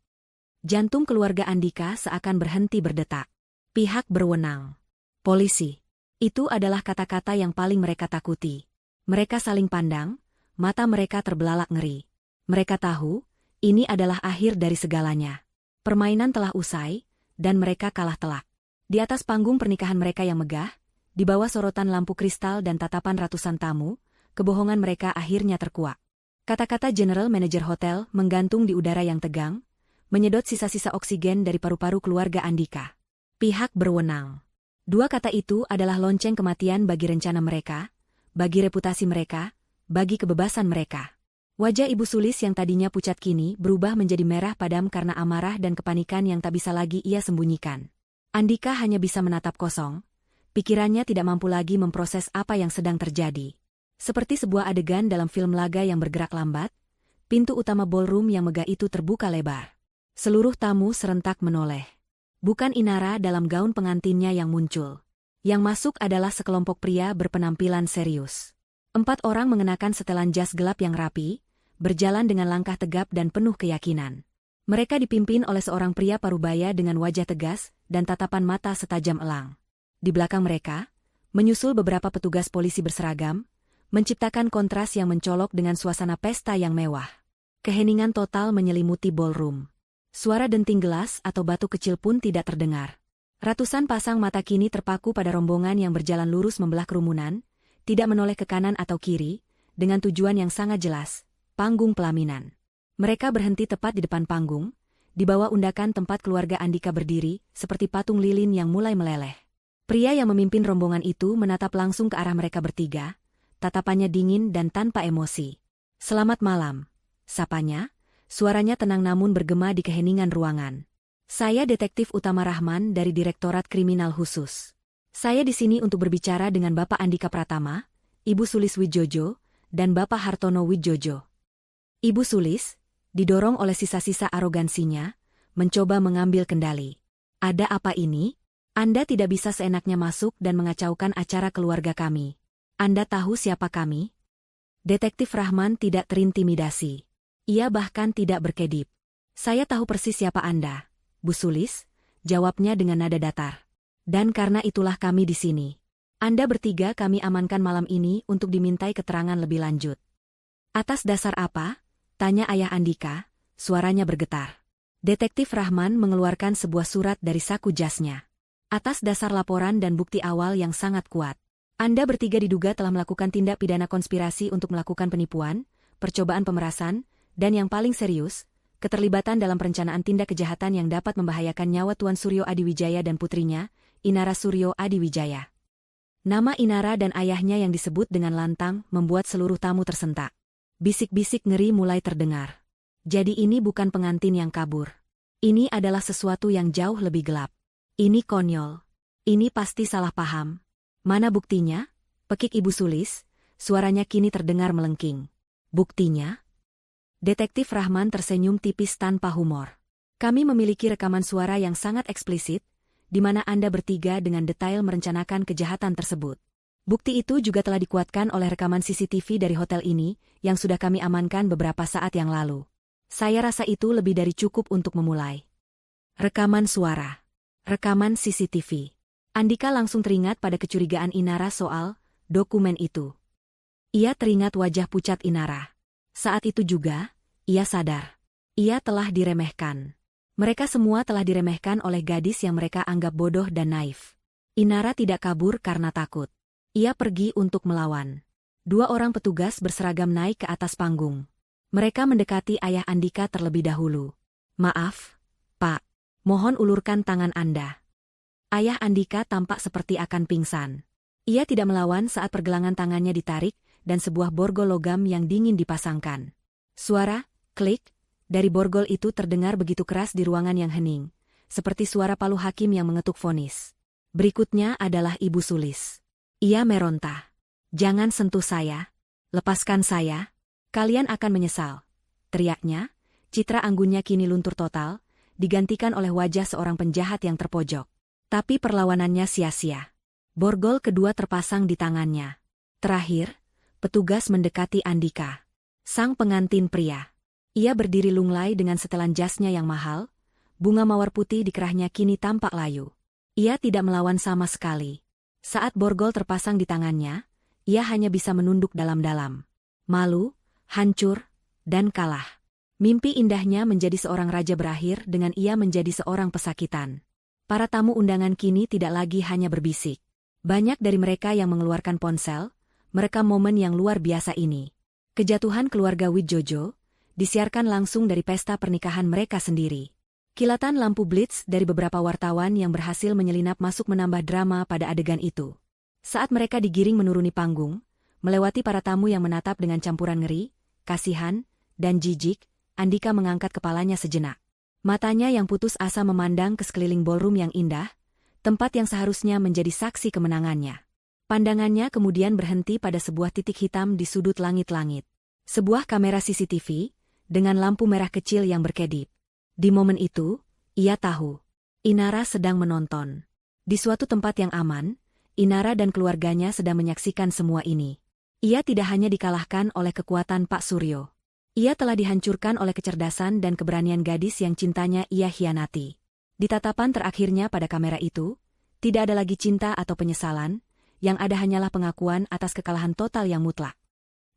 Jantung keluarga Andika seakan berhenti berdetak. Pihak berwenang. Polisi. Itu adalah kata-kata yang paling mereka takuti. Mereka saling pandang, mata mereka terbelalak ngeri. Mereka tahu, ini adalah akhir dari segalanya. Permainan telah usai, dan mereka kalah telak. Di atas panggung pernikahan mereka yang megah, di bawah sorotan lampu kristal dan tatapan ratusan tamu, kebohongan mereka akhirnya terkuak. Kata-kata General Manager Hotel menggantung di udara yang tegang, menyedot sisa-sisa oksigen dari paru-paru keluarga Andika. Pihak berwenang. Dua kata itu adalah lonceng kematian bagi rencana mereka, bagi reputasi mereka, bagi kebebasan mereka. Wajah Ibu Sulis yang tadinya pucat kini berubah menjadi merah padam karena amarah dan kepanikan yang tak bisa lagi ia sembunyikan. Andika hanya bisa menatap kosong. Pikirannya tidak mampu lagi memproses apa yang sedang terjadi. Seperti sebuah adegan dalam film laga yang bergerak lambat, pintu utama ballroom yang megah itu terbuka lebar. Seluruh tamu serentak menoleh. Bukan Inara dalam gaun pengantinnya yang muncul. Yang masuk adalah sekelompok pria berpenampilan serius. 4 orang mengenakan setelan jas gelap yang rapi, berjalan dengan langkah tegap dan penuh keyakinan. Mereka dipimpin oleh seorang pria parubaya dengan wajah tegas dan tatapan mata setajam elang. Di belakang mereka, menyusul beberapa petugas polisi berseragam, menciptakan kontras yang mencolok dengan suasana pesta yang mewah. Keheningan total menyelimuti ballroom. Suara denting gelas atau batu kecil pun tidak terdengar. Ratusan pasang mata kini terpaku pada rombongan yang berjalan lurus membelah kerumunan, tidak menoleh ke kanan atau kiri, dengan tujuan yang sangat jelas, panggung pelaminan. Mereka berhenti tepat di depan panggung, di bawah undakan tempat keluarga Andika berdiri, seperti patung lilin yang mulai meleleh. Pria yang memimpin rombongan itu menatap langsung ke arah mereka bertiga, tatapannya dingin dan tanpa emosi. "Selamat malam," sapanya. Suaranya tenang namun bergema di keheningan ruangan. "Saya Detektif Utama Rahman dari Direktorat Kriminal Khusus. Saya di sini untuk berbicara dengan Bapak Andika Pratama, Ibu Sulis Widjojo, dan Bapak Hartono Widjojo." Ibu Sulis, didorong oleh sisa-sisa arogansinya, mencoba mengambil kendali. "Ada apa ini? Anda tidak bisa seenaknya masuk dan mengacaukan acara keluarga kami. Anda tahu siapa kami?" Detektif Rahman tidak terintimidasi. Ia bahkan tidak berkedip. "Saya tahu persis siapa Anda, Bu Sulis," jawabnya dengan nada datar. "Dan karena itulah kami di sini. Anda bertiga kami amankan malam ini untuk dimintai keterangan lebih lanjut. Atas dasar apa? Tanya ayah Andika, suaranya bergetar. Detektif Rahman mengeluarkan sebuah surat dari saku jasnya. Atas dasar laporan dan bukti awal yang sangat kuat. Anda bertiga diduga telah melakukan tindak pidana konspirasi untuk melakukan penipuan, percobaan pemerasan, dan yang paling serius, keterlibatan dalam perencanaan tindak kejahatan yang dapat membahayakan nyawa Tuan Suryo Adiwijaya dan putrinya, Inara Suryo Adiwijaya. Nama Inara dan ayahnya yang disebut dengan lantang membuat seluruh tamu tersentak. Bisik-bisik ngeri mulai terdengar. Jadi ini bukan pengantin yang kabur. Ini adalah sesuatu yang jauh lebih gelap. Ini konyol. Ini pasti salah paham. Mana buktinya? Pekik Ibu Sulis, suaranya kini terdengar melengking. Buktinya? Detektif Rahman tersenyum tipis tanpa humor. Kami memiliki rekaman suara yang sangat eksplisit, di mana Anda bertiga dengan detail merencanakan kejahatan tersebut. Bukti itu juga telah dikuatkan oleh rekaman CCTV dari hotel ini, yang sudah kami amankan beberapa saat yang lalu. Saya rasa itu lebih dari cukup untuk memulai. Rekaman suara. Rekaman CCTV. Andika langsung teringat pada kecurigaan Inara soal dokumen itu. Ia teringat wajah pucat Inara. Saat itu juga, ia sadar. Ia telah diremehkan. Mereka semua telah diremehkan oleh gadis yang mereka anggap bodoh dan naif. Inara tidak kabur karena takut. Ia pergi untuk melawan. 2 orang petugas berseragam naik ke atas panggung. Mereka mendekati ayah Andika terlebih dahulu. Maaf, Pak. Mohon ulurkan tangan Anda. Ayah Andika tampak seperti akan pingsan. Ia tidak melawan saat pergelangan tangannya ditarik dan sebuah borgol logam yang dingin dipasangkan. Suara, klik, dari borgol itu terdengar begitu keras di ruangan yang hening, seperti suara palu hakim yang mengetuk vonis. Berikutnya adalah Ibu Sulis. Ia meronta. Jangan sentuh saya. Lepaskan saya. Kalian akan menyesal. Teriaknya, citra anggunnya kini luntur total, digantikan oleh wajah seorang penjahat yang terpojok. Tapi perlawanannya sia-sia. Borgol kedua terpasang di tangannya. Terakhir, petugas mendekati Andika. Sang pengantin pria. Ia berdiri lunglai dengan setelan jasnya yang mahal, bunga mawar putih di kerahnya kini tampak layu. Ia tidak melawan sama sekali. Saat borgol terpasang di tangannya, ia hanya bisa menunduk dalam-dalam. Malu, hancur, dan kalah. Mimpi indahnya menjadi seorang raja berakhir dengan ia menjadi seorang pesakitan. Para tamu undangan kini tidak lagi hanya berbisik. Banyak dari mereka yang mengeluarkan ponsel, merekam momen yang luar biasa ini. Kejatuhan keluarga Widjojo disiarkan langsung dari pesta pernikahan mereka sendiri. Kilatan lampu blitz dari beberapa wartawan yang berhasil menyelinap masuk menambah drama pada adegan itu. Saat mereka digiring menuruni panggung, melewati para tamu yang menatap dengan campuran ngeri, kasihan, dan jijik, Andika mengangkat kepalanya sejenak. Matanya yang putus asa memandang ke sekeliling ballroom yang indah, tempat yang seharusnya menjadi saksi kemenangannya. Pandangannya kemudian berhenti pada sebuah titik hitam di sudut langit-langit. Sebuah kamera CCTV, dengan lampu merah kecil yang berkedip. Di momen itu, ia tahu. Inara sedang menonton. Di suatu tempat yang aman, Inara dan keluarganya sedang menyaksikan semua ini. Ia tidak hanya dikalahkan oleh kekuatan Pak Suryo. Ia telah dihancurkan oleh kecerdasan dan keberanian gadis yang cintanya ia hianati. Di tatapan terakhirnya pada kamera itu, tidak ada lagi cinta atau penyesalan, yang ada hanyalah pengakuan atas kekalahan total yang mutlak.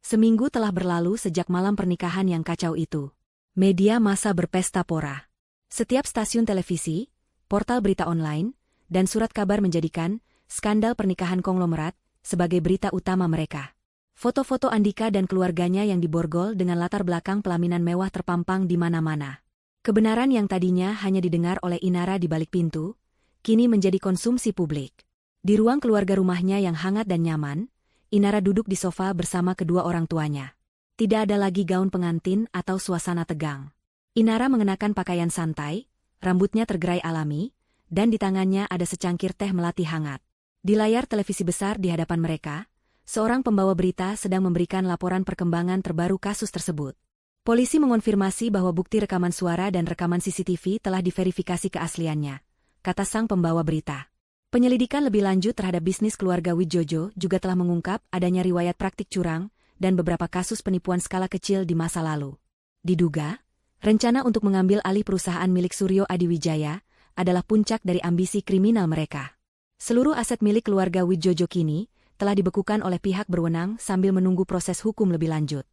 Seminggu telah berlalu sejak malam pernikahan yang kacau itu. Media massa berpesta pora. Setiap stasiun televisi, portal berita online, dan surat kabar menjadikan skandal pernikahan konglomerat sebagai berita utama mereka. Foto-foto Andika dan keluarganya yang diborgol dengan latar belakang pelaminan mewah terpampang di mana-mana. Kebenaran yang tadinya hanya didengar oleh Inara di balik pintu, kini menjadi konsumsi publik. Di ruang keluarga rumahnya yang hangat dan nyaman, Inara duduk di sofa bersama kedua orang tuanya. Tidak ada lagi gaun pengantin atau suasana tegang. Inara mengenakan pakaian santai, rambutnya tergerai alami, dan di tangannya ada secangkir teh melati hangat. Di layar televisi besar di hadapan mereka, seorang pembawa berita sedang memberikan laporan perkembangan terbaru kasus tersebut. Polisi mengonfirmasi bahwa bukti rekaman suara dan rekaman CCTV telah diverifikasi keasliannya, kata sang pembawa berita. Penyelidikan lebih lanjut terhadap bisnis keluarga Widjojo juga telah mengungkap adanya riwayat praktik curang dan beberapa kasus penipuan skala kecil di masa lalu. Diduga, rencana untuk mengambil alih perusahaan milik Suryo Adiwijaya adalah puncak dari ambisi kriminal mereka. Seluruh aset milik keluarga Wijojo kini telah dibekukan oleh pihak berwenang sambil menunggu proses hukum lebih lanjut.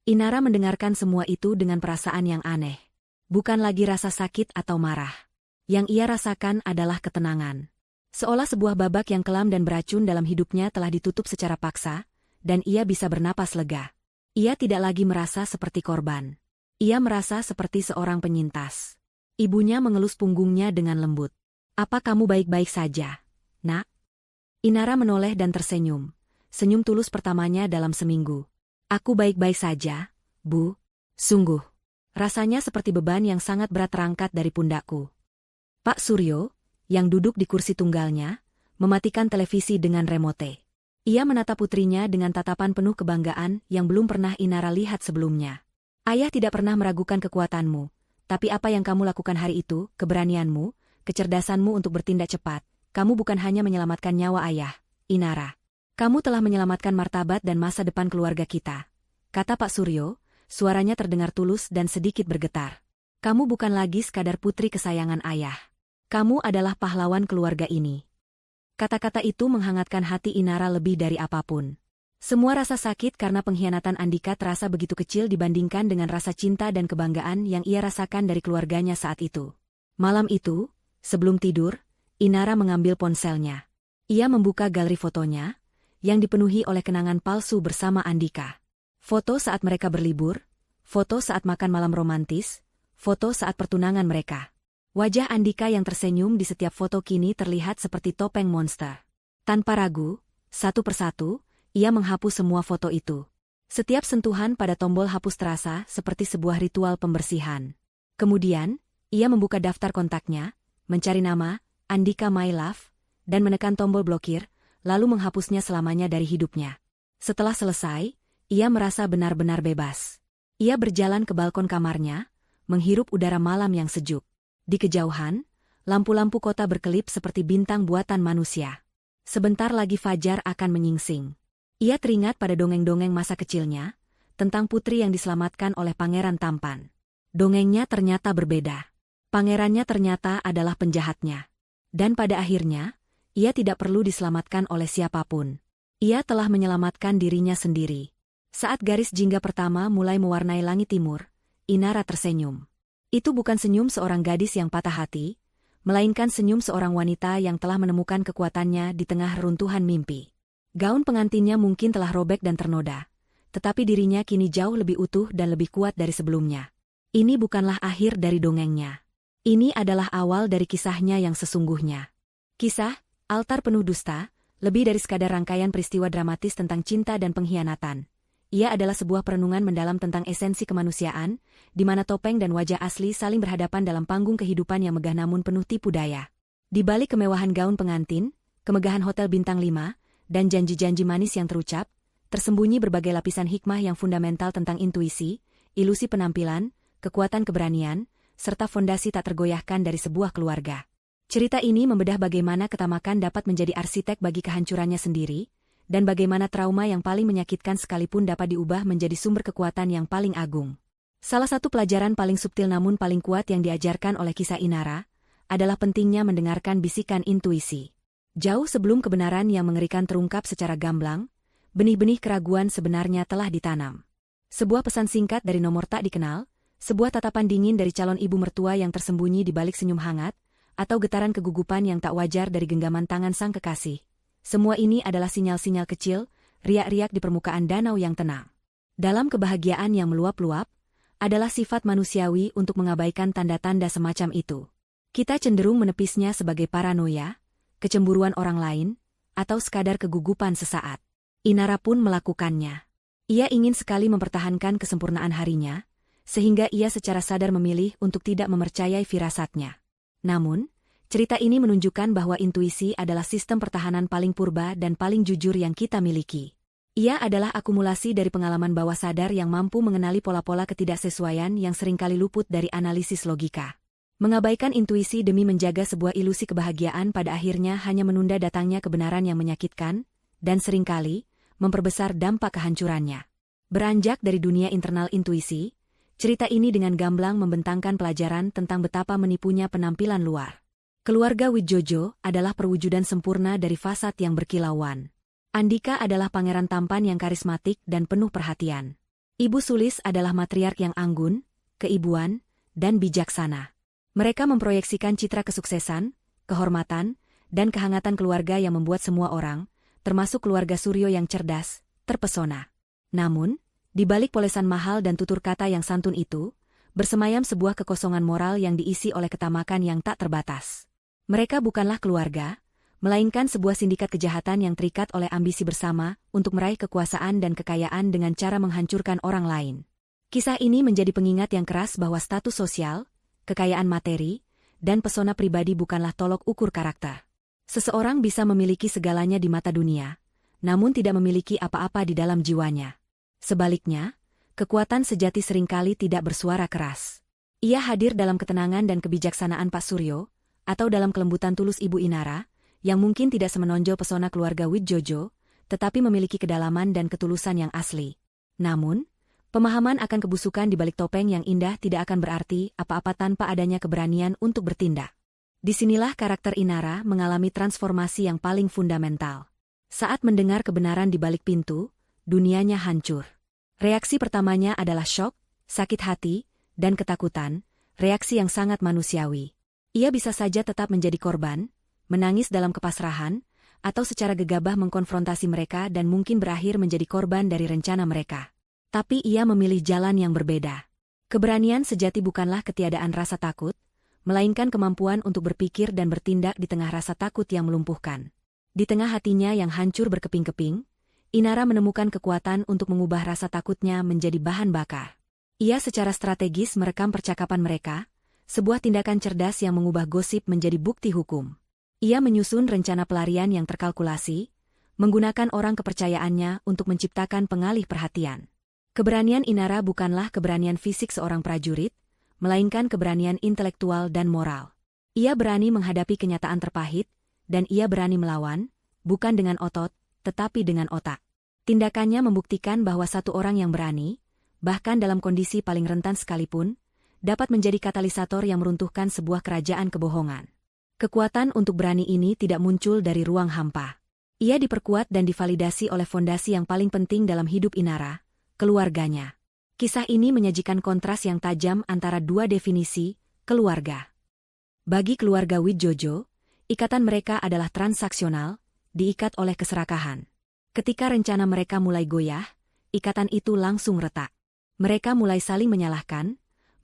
Inara mendengarkan semua itu dengan perasaan yang aneh. Bukan lagi rasa sakit atau marah. Yang ia rasakan adalah ketenangan. Seolah sebuah babak yang kelam dan beracun dalam hidupnya telah ditutup secara paksa, dan ia bisa bernapas lega. Ia tidak lagi merasa seperti korban. Ia merasa seperti seorang penyintas. Ibunya mengelus punggungnya dengan lembut. "Apa kamu baik-baik saja, Nak?" Inara menoleh dan tersenyum. Senyum tulus pertamanya dalam seminggu. "Aku baik-baik saja, Bu. Sungguh. Rasanya seperti beban yang sangat berat terangkat dari pundakku." Pak Suryo, yang duduk di kursi tunggalnya, mematikan televisi dengan remote. Ia menatap putrinya dengan tatapan penuh kebanggaan yang belum pernah Inara lihat sebelumnya. "Ayah tidak pernah meragukan kekuatanmu, tapi apa yang kamu lakukan hari itu, keberanianmu, kecerdasanmu untuk bertindak cepat, kamu bukan hanya menyelamatkan nyawa ayah, Inara. Kamu telah menyelamatkan martabat dan masa depan keluarga kita," kata Pak Suryo, suaranya terdengar tulus dan sedikit bergetar. "Kamu bukan lagi sekadar putri kesayangan ayah. Kamu adalah pahlawan keluarga ini." Kata-kata itu menghangatkan hati Inara lebih dari apapun. Semua rasa sakit karena pengkhianatan Andika terasa begitu kecil dibandingkan dengan rasa cinta dan kebanggaan yang ia rasakan dari keluarganya saat itu. Malam itu, sebelum tidur, Inara mengambil ponselnya. Ia membuka galeri fotonya, yang dipenuhi oleh kenangan palsu bersama Andika. Foto saat mereka berlibur, foto saat makan malam romantis, foto saat pertunangan mereka. Wajah Andika yang tersenyum di setiap foto kini terlihat seperti topeng monster. Tanpa ragu, satu persatu, ia menghapus semua foto itu. Setiap sentuhan pada tombol hapus terasa seperti sebuah ritual pembersihan. Kemudian, ia membuka daftar kontaknya, mencari nama, Andika My Love, dan menekan tombol blokir, lalu menghapusnya selamanya dari hidupnya. Setelah selesai, ia merasa benar-benar bebas. Ia berjalan ke balkon kamarnya, menghirup udara malam yang sejuk. Di kejauhan, lampu-lampu kota berkelip seperti bintang buatan manusia. Sebentar lagi fajar akan menyingsing. Ia teringat pada dongeng-dongeng masa kecilnya, tentang putri yang diselamatkan oleh pangeran tampan. Dongengnya ternyata berbeda. Pangerannya ternyata adalah penjahatnya. Dan pada akhirnya, ia tidak perlu diselamatkan oleh siapapun. Ia telah menyelamatkan dirinya sendiri. Saat garis jingga pertama mulai mewarnai langit timur, Inara tersenyum. Itu bukan senyum seorang gadis yang patah hati, melainkan senyum seorang wanita yang telah menemukan kekuatannya di tengah runtuhan mimpi. Gaun pengantinnya mungkin telah robek dan ternoda, tetapi dirinya kini jauh lebih utuh dan lebih kuat dari sebelumnya. Ini bukanlah akhir dari dongengnya. Ini adalah awal dari kisahnya yang sesungguhnya. Kisah, Altar Penuh Dusta, lebih dari sekadar rangkaian peristiwa dramatis tentang cinta dan pengkhianatan. Ia adalah sebuah perenungan mendalam tentang esensi kemanusiaan, di mana topeng dan wajah asli saling berhadapan dalam panggung kehidupan yang megah namun penuh tipu daya. Di balik kemewahan gaun pengantin, kemegahan hotel bintang 5, dan janji-janji manis yang terucap, tersembunyi berbagai lapisan hikmah yang fundamental tentang intuisi, ilusi penampilan, kekuatan keberanian, serta fondasi tak tergoyahkan dari sebuah keluarga. Cerita ini membedah bagaimana ketamakan dapat menjadi arsitek bagi kehancurannya sendiri, dan bagaimana trauma yang paling menyakitkan sekalipun dapat diubah menjadi sumber kekuatan yang paling agung. Salah satu pelajaran paling subtil namun paling kuat yang diajarkan oleh kisah Inara, adalah pentingnya mendengarkan bisikan intuisi. Jauh sebelum kebenaran yang mengerikan terungkap secara gamblang, benih-benih keraguan sebenarnya telah ditanam. Sebuah pesan singkat dari nomor tak dikenal, sebuah tatapan dingin dari calon ibu mertua yang tersembunyi di balik senyum hangat, atau getaran kegugupan yang tak wajar dari genggaman tangan sang kekasih. Semua ini adalah sinyal-sinyal kecil, riak-riak di permukaan danau yang tenang. Dalam kebahagiaan yang meluap-luap, adalah sifat manusiawi untuk mengabaikan tanda-tanda semacam itu. Kita cenderung menepisnya sebagai paranoia, kecemburuan orang lain, atau sekadar kegugupan sesaat. Inara pun melakukannya. Ia ingin sekali mempertahankan kesempurnaan harinya, sehingga ia secara sadar memilih untuk tidak mempercayai firasatnya. Namun, cerita ini menunjukkan bahwa intuisi adalah sistem pertahanan paling purba dan paling jujur yang kita miliki. Ia adalah akumulasi dari pengalaman bawah sadar yang mampu mengenali pola-pola ketidaksesuaian yang seringkali luput dari analisis logika. Mengabaikan intuisi demi menjaga sebuah ilusi kebahagiaan pada akhirnya hanya menunda datangnya kebenaran yang menyakitkan, dan seringkali, memperbesar dampak kehancurannya. Beranjak dari dunia internal intuisi, cerita ini dengan gamblang membentangkan pelajaran tentang betapa menipunya penampilan luar. Keluarga Widjojo adalah perwujudan sempurna dari fasad yang berkilauan. Andika adalah pangeran tampan yang karismatik dan penuh perhatian. Ibu Sulis adalah matriark yang anggun, keibuan, dan bijaksana. Mereka memproyeksikan citra kesuksesan, kehormatan, dan kehangatan keluarga yang membuat semua orang, termasuk keluarga Suryo yang cerdas, terpesona. Namun, di balik polesan mahal dan tutur kata yang santun itu, bersemayam sebuah kekosongan moral yang diisi oleh ketamakan yang tak terbatas. Mereka bukanlah keluarga, melainkan sebuah sindikat kejahatan yang terikat oleh ambisi bersama untuk meraih kekuasaan dan kekayaan dengan cara menghancurkan orang lain. Kisah ini menjadi pengingat yang keras bahwa status sosial, kekayaan materi, dan pesona pribadi bukanlah tolok ukur karakter. Seseorang bisa memiliki segalanya di mata dunia, namun tidak memiliki apa-apa di dalam jiwanya. Sebaliknya, kekuatan sejati seringkali tidak bersuara keras. Ia hadir dalam ketenangan dan kebijaksanaan Pak Suryo, atau dalam kelembutan tulus Ibu Inara, yang mungkin tidak semenonjol pesona keluarga Widjojo, tetapi memiliki kedalaman dan ketulusan yang asli. Namun, pemahaman akan kebusukan di balik topeng yang indah tidak akan berarti apa-apa tanpa adanya keberanian untuk bertindak. Disinilah karakter Inara mengalami transformasi yang paling fundamental. Saat mendengar kebenaran di balik pintu, dunianya hancur. Reaksi pertamanya adalah syok, sakit hati, dan ketakutan, reaksi yang sangat manusiawi. Ia bisa saja tetap menjadi korban, menangis dalam kepasrahan, atau secara gegabah mengkonfrontasi mereka dan mungkin berakhir menjadi korban dari rencana mereka. Tapi ia memilih jalan yang berbeda. Keberanian sejati bukanlah ketiadaan rasa takut, melainkan kemampuan untuk berpikir dan bertindak di tengah rasa takut yang melumpuhkan. Di tengah hatinya yang hancur berkeping-keping, Inara menemukan kekuatan untuk mengubah rasa takutnya menjadi bahan bakar. Ia secara strategis merekam percakapan mereka, sebuah tindakan cerdas yang mengubah gosip menjadi bukti hukum. Ia menyusun rencana pelarian yang terkalkulasi, menggunakan orang kepercayaannya untuk menciptakan pengalih perhatian. Keberanian Inara bukanlah keberanian fisik seorang prajurit, melainkan keberanian intelektual dan moral. Ia berani menghadapi kenyataan terpahit, dan ia berani melawan, bukan dengan otot, tetapi dengan otak. Tindakannya membuktikan bahwa satu orang yang berani, bahkan dalam kondisi paling rentan sekalipun, dapat menjadi katalisator yang meruntuhkan sebuah kerajaan kebohongan. Kekuatan untuk berani ini tidak muncul dari ruang hampa. Ia diperkuat dan divalidasi oleh fondasi yang paling penting dalam hidup Inara, keluarganya. Kisah ini menyajikan kontras yang tajam antara dua definisi, keluarga. Bagi keluarga Widjojo, ikatan mereka adalah transaksional, diikat oleh keserakahan. Ketika rencana mereka mulai goyah, ikatan itu langsung retak. Mereka mulai saling menyalahkan,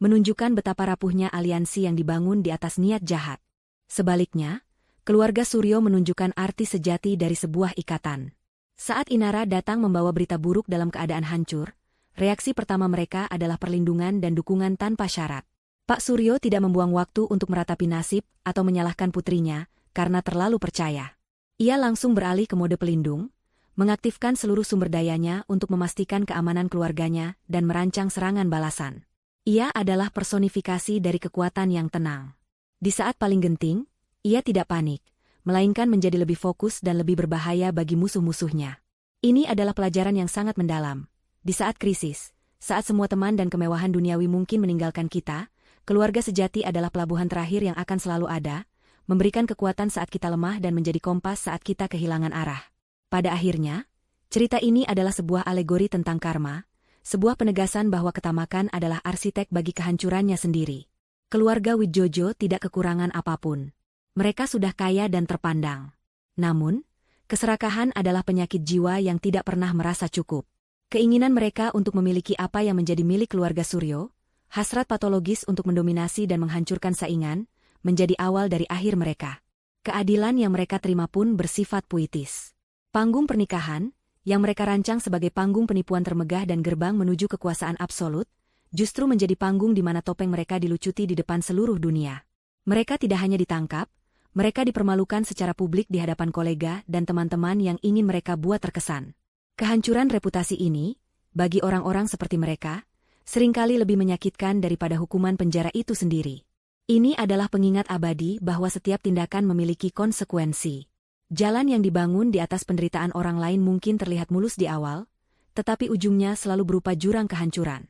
menunjukkan betapa rapuhnya aliansi yang dibangun di atas niat jahat. Sebaliknya, keluarga Suryo menunjukkan arti sejati dari sebuah ikatan. Saat Inara datang membawa berita buruk dalam keadaan hancur, reaksi pertama mereka adalah perlindungan dan dukungan tanpa syarat. Pak Suryo tidak membuang waktu untuk meratapi nasib atau menyalahkan putrinya karena terlalu percaya. Ia langsung beralih ke mode pelindung, mengaktifkan seluruh sumber dayanya untuk memastikan keamanan keluarganya dan merancang serangan balasan. Ia adalah personifikasi dari kekuatan yang tenang. Di saat paling genting, ia tidak panik, melainkan menjadi lebih fokus dan lebih berbahaya bagi musuh-musuhnya. Ini adalah pelajaran yang sangat mendalam. Di saat krisis, saat semua teman dan kemewahan duniawi mungkin meninggalkan kita, keluarga sejati adalah pelabuhan terakhir yang akan selalu ada, memberikan kekuatan saat kita lemah dan menjadi kompas saat kita kehilangan arah. Pada akhirnya, cerita ini adalah sebuah alegori tentang karma, sebuah penegasan bahwa ketamakan adalah arsitek bagi kehancurannya sendiri. Keluarga Widjojo tidak kekurangan apapun. Mereka sudah kaya dan terpandang. Namun, keserakahan adalah penyakit jiwa yang tidak pernah merasa cukup. Keinginan mereka untuk memiliki apa yang menjadi milik keluarga Suryo, hasrat patologis untuk mendominasi dan menghancurkan saingan, menjadi awal dari akhir mereka. Keadilan yang mereka terima pun bersifat puitis. Panggung pernikahan, yang mereka rancang sebagai panggung penipuan termegah dan gerbang menuju kekuasaan absolut, justru menjadi panggung di mana topeng mereka dilucuti di depan seluruh dunia. Mereka tidak hanya ditangkap, mereka dipermalukan secara publik di hadapan kolega dan teman-teman yang ingin mereka buat terkesan. Kehancuran reputasi ini, bagi orang-orang seperti mereka, seringkali lebih menyakitkan daripada hukuman penjara itu sendiri. Ini adalah pengingat abadi bahwa setiap tindakan memiliki konsekuensi. Jalan yang dibangun di atas penderitaan orang lain mungkin terlihat mulus di awal, tetapi ujungnya selalu berupa jurang kehancuran.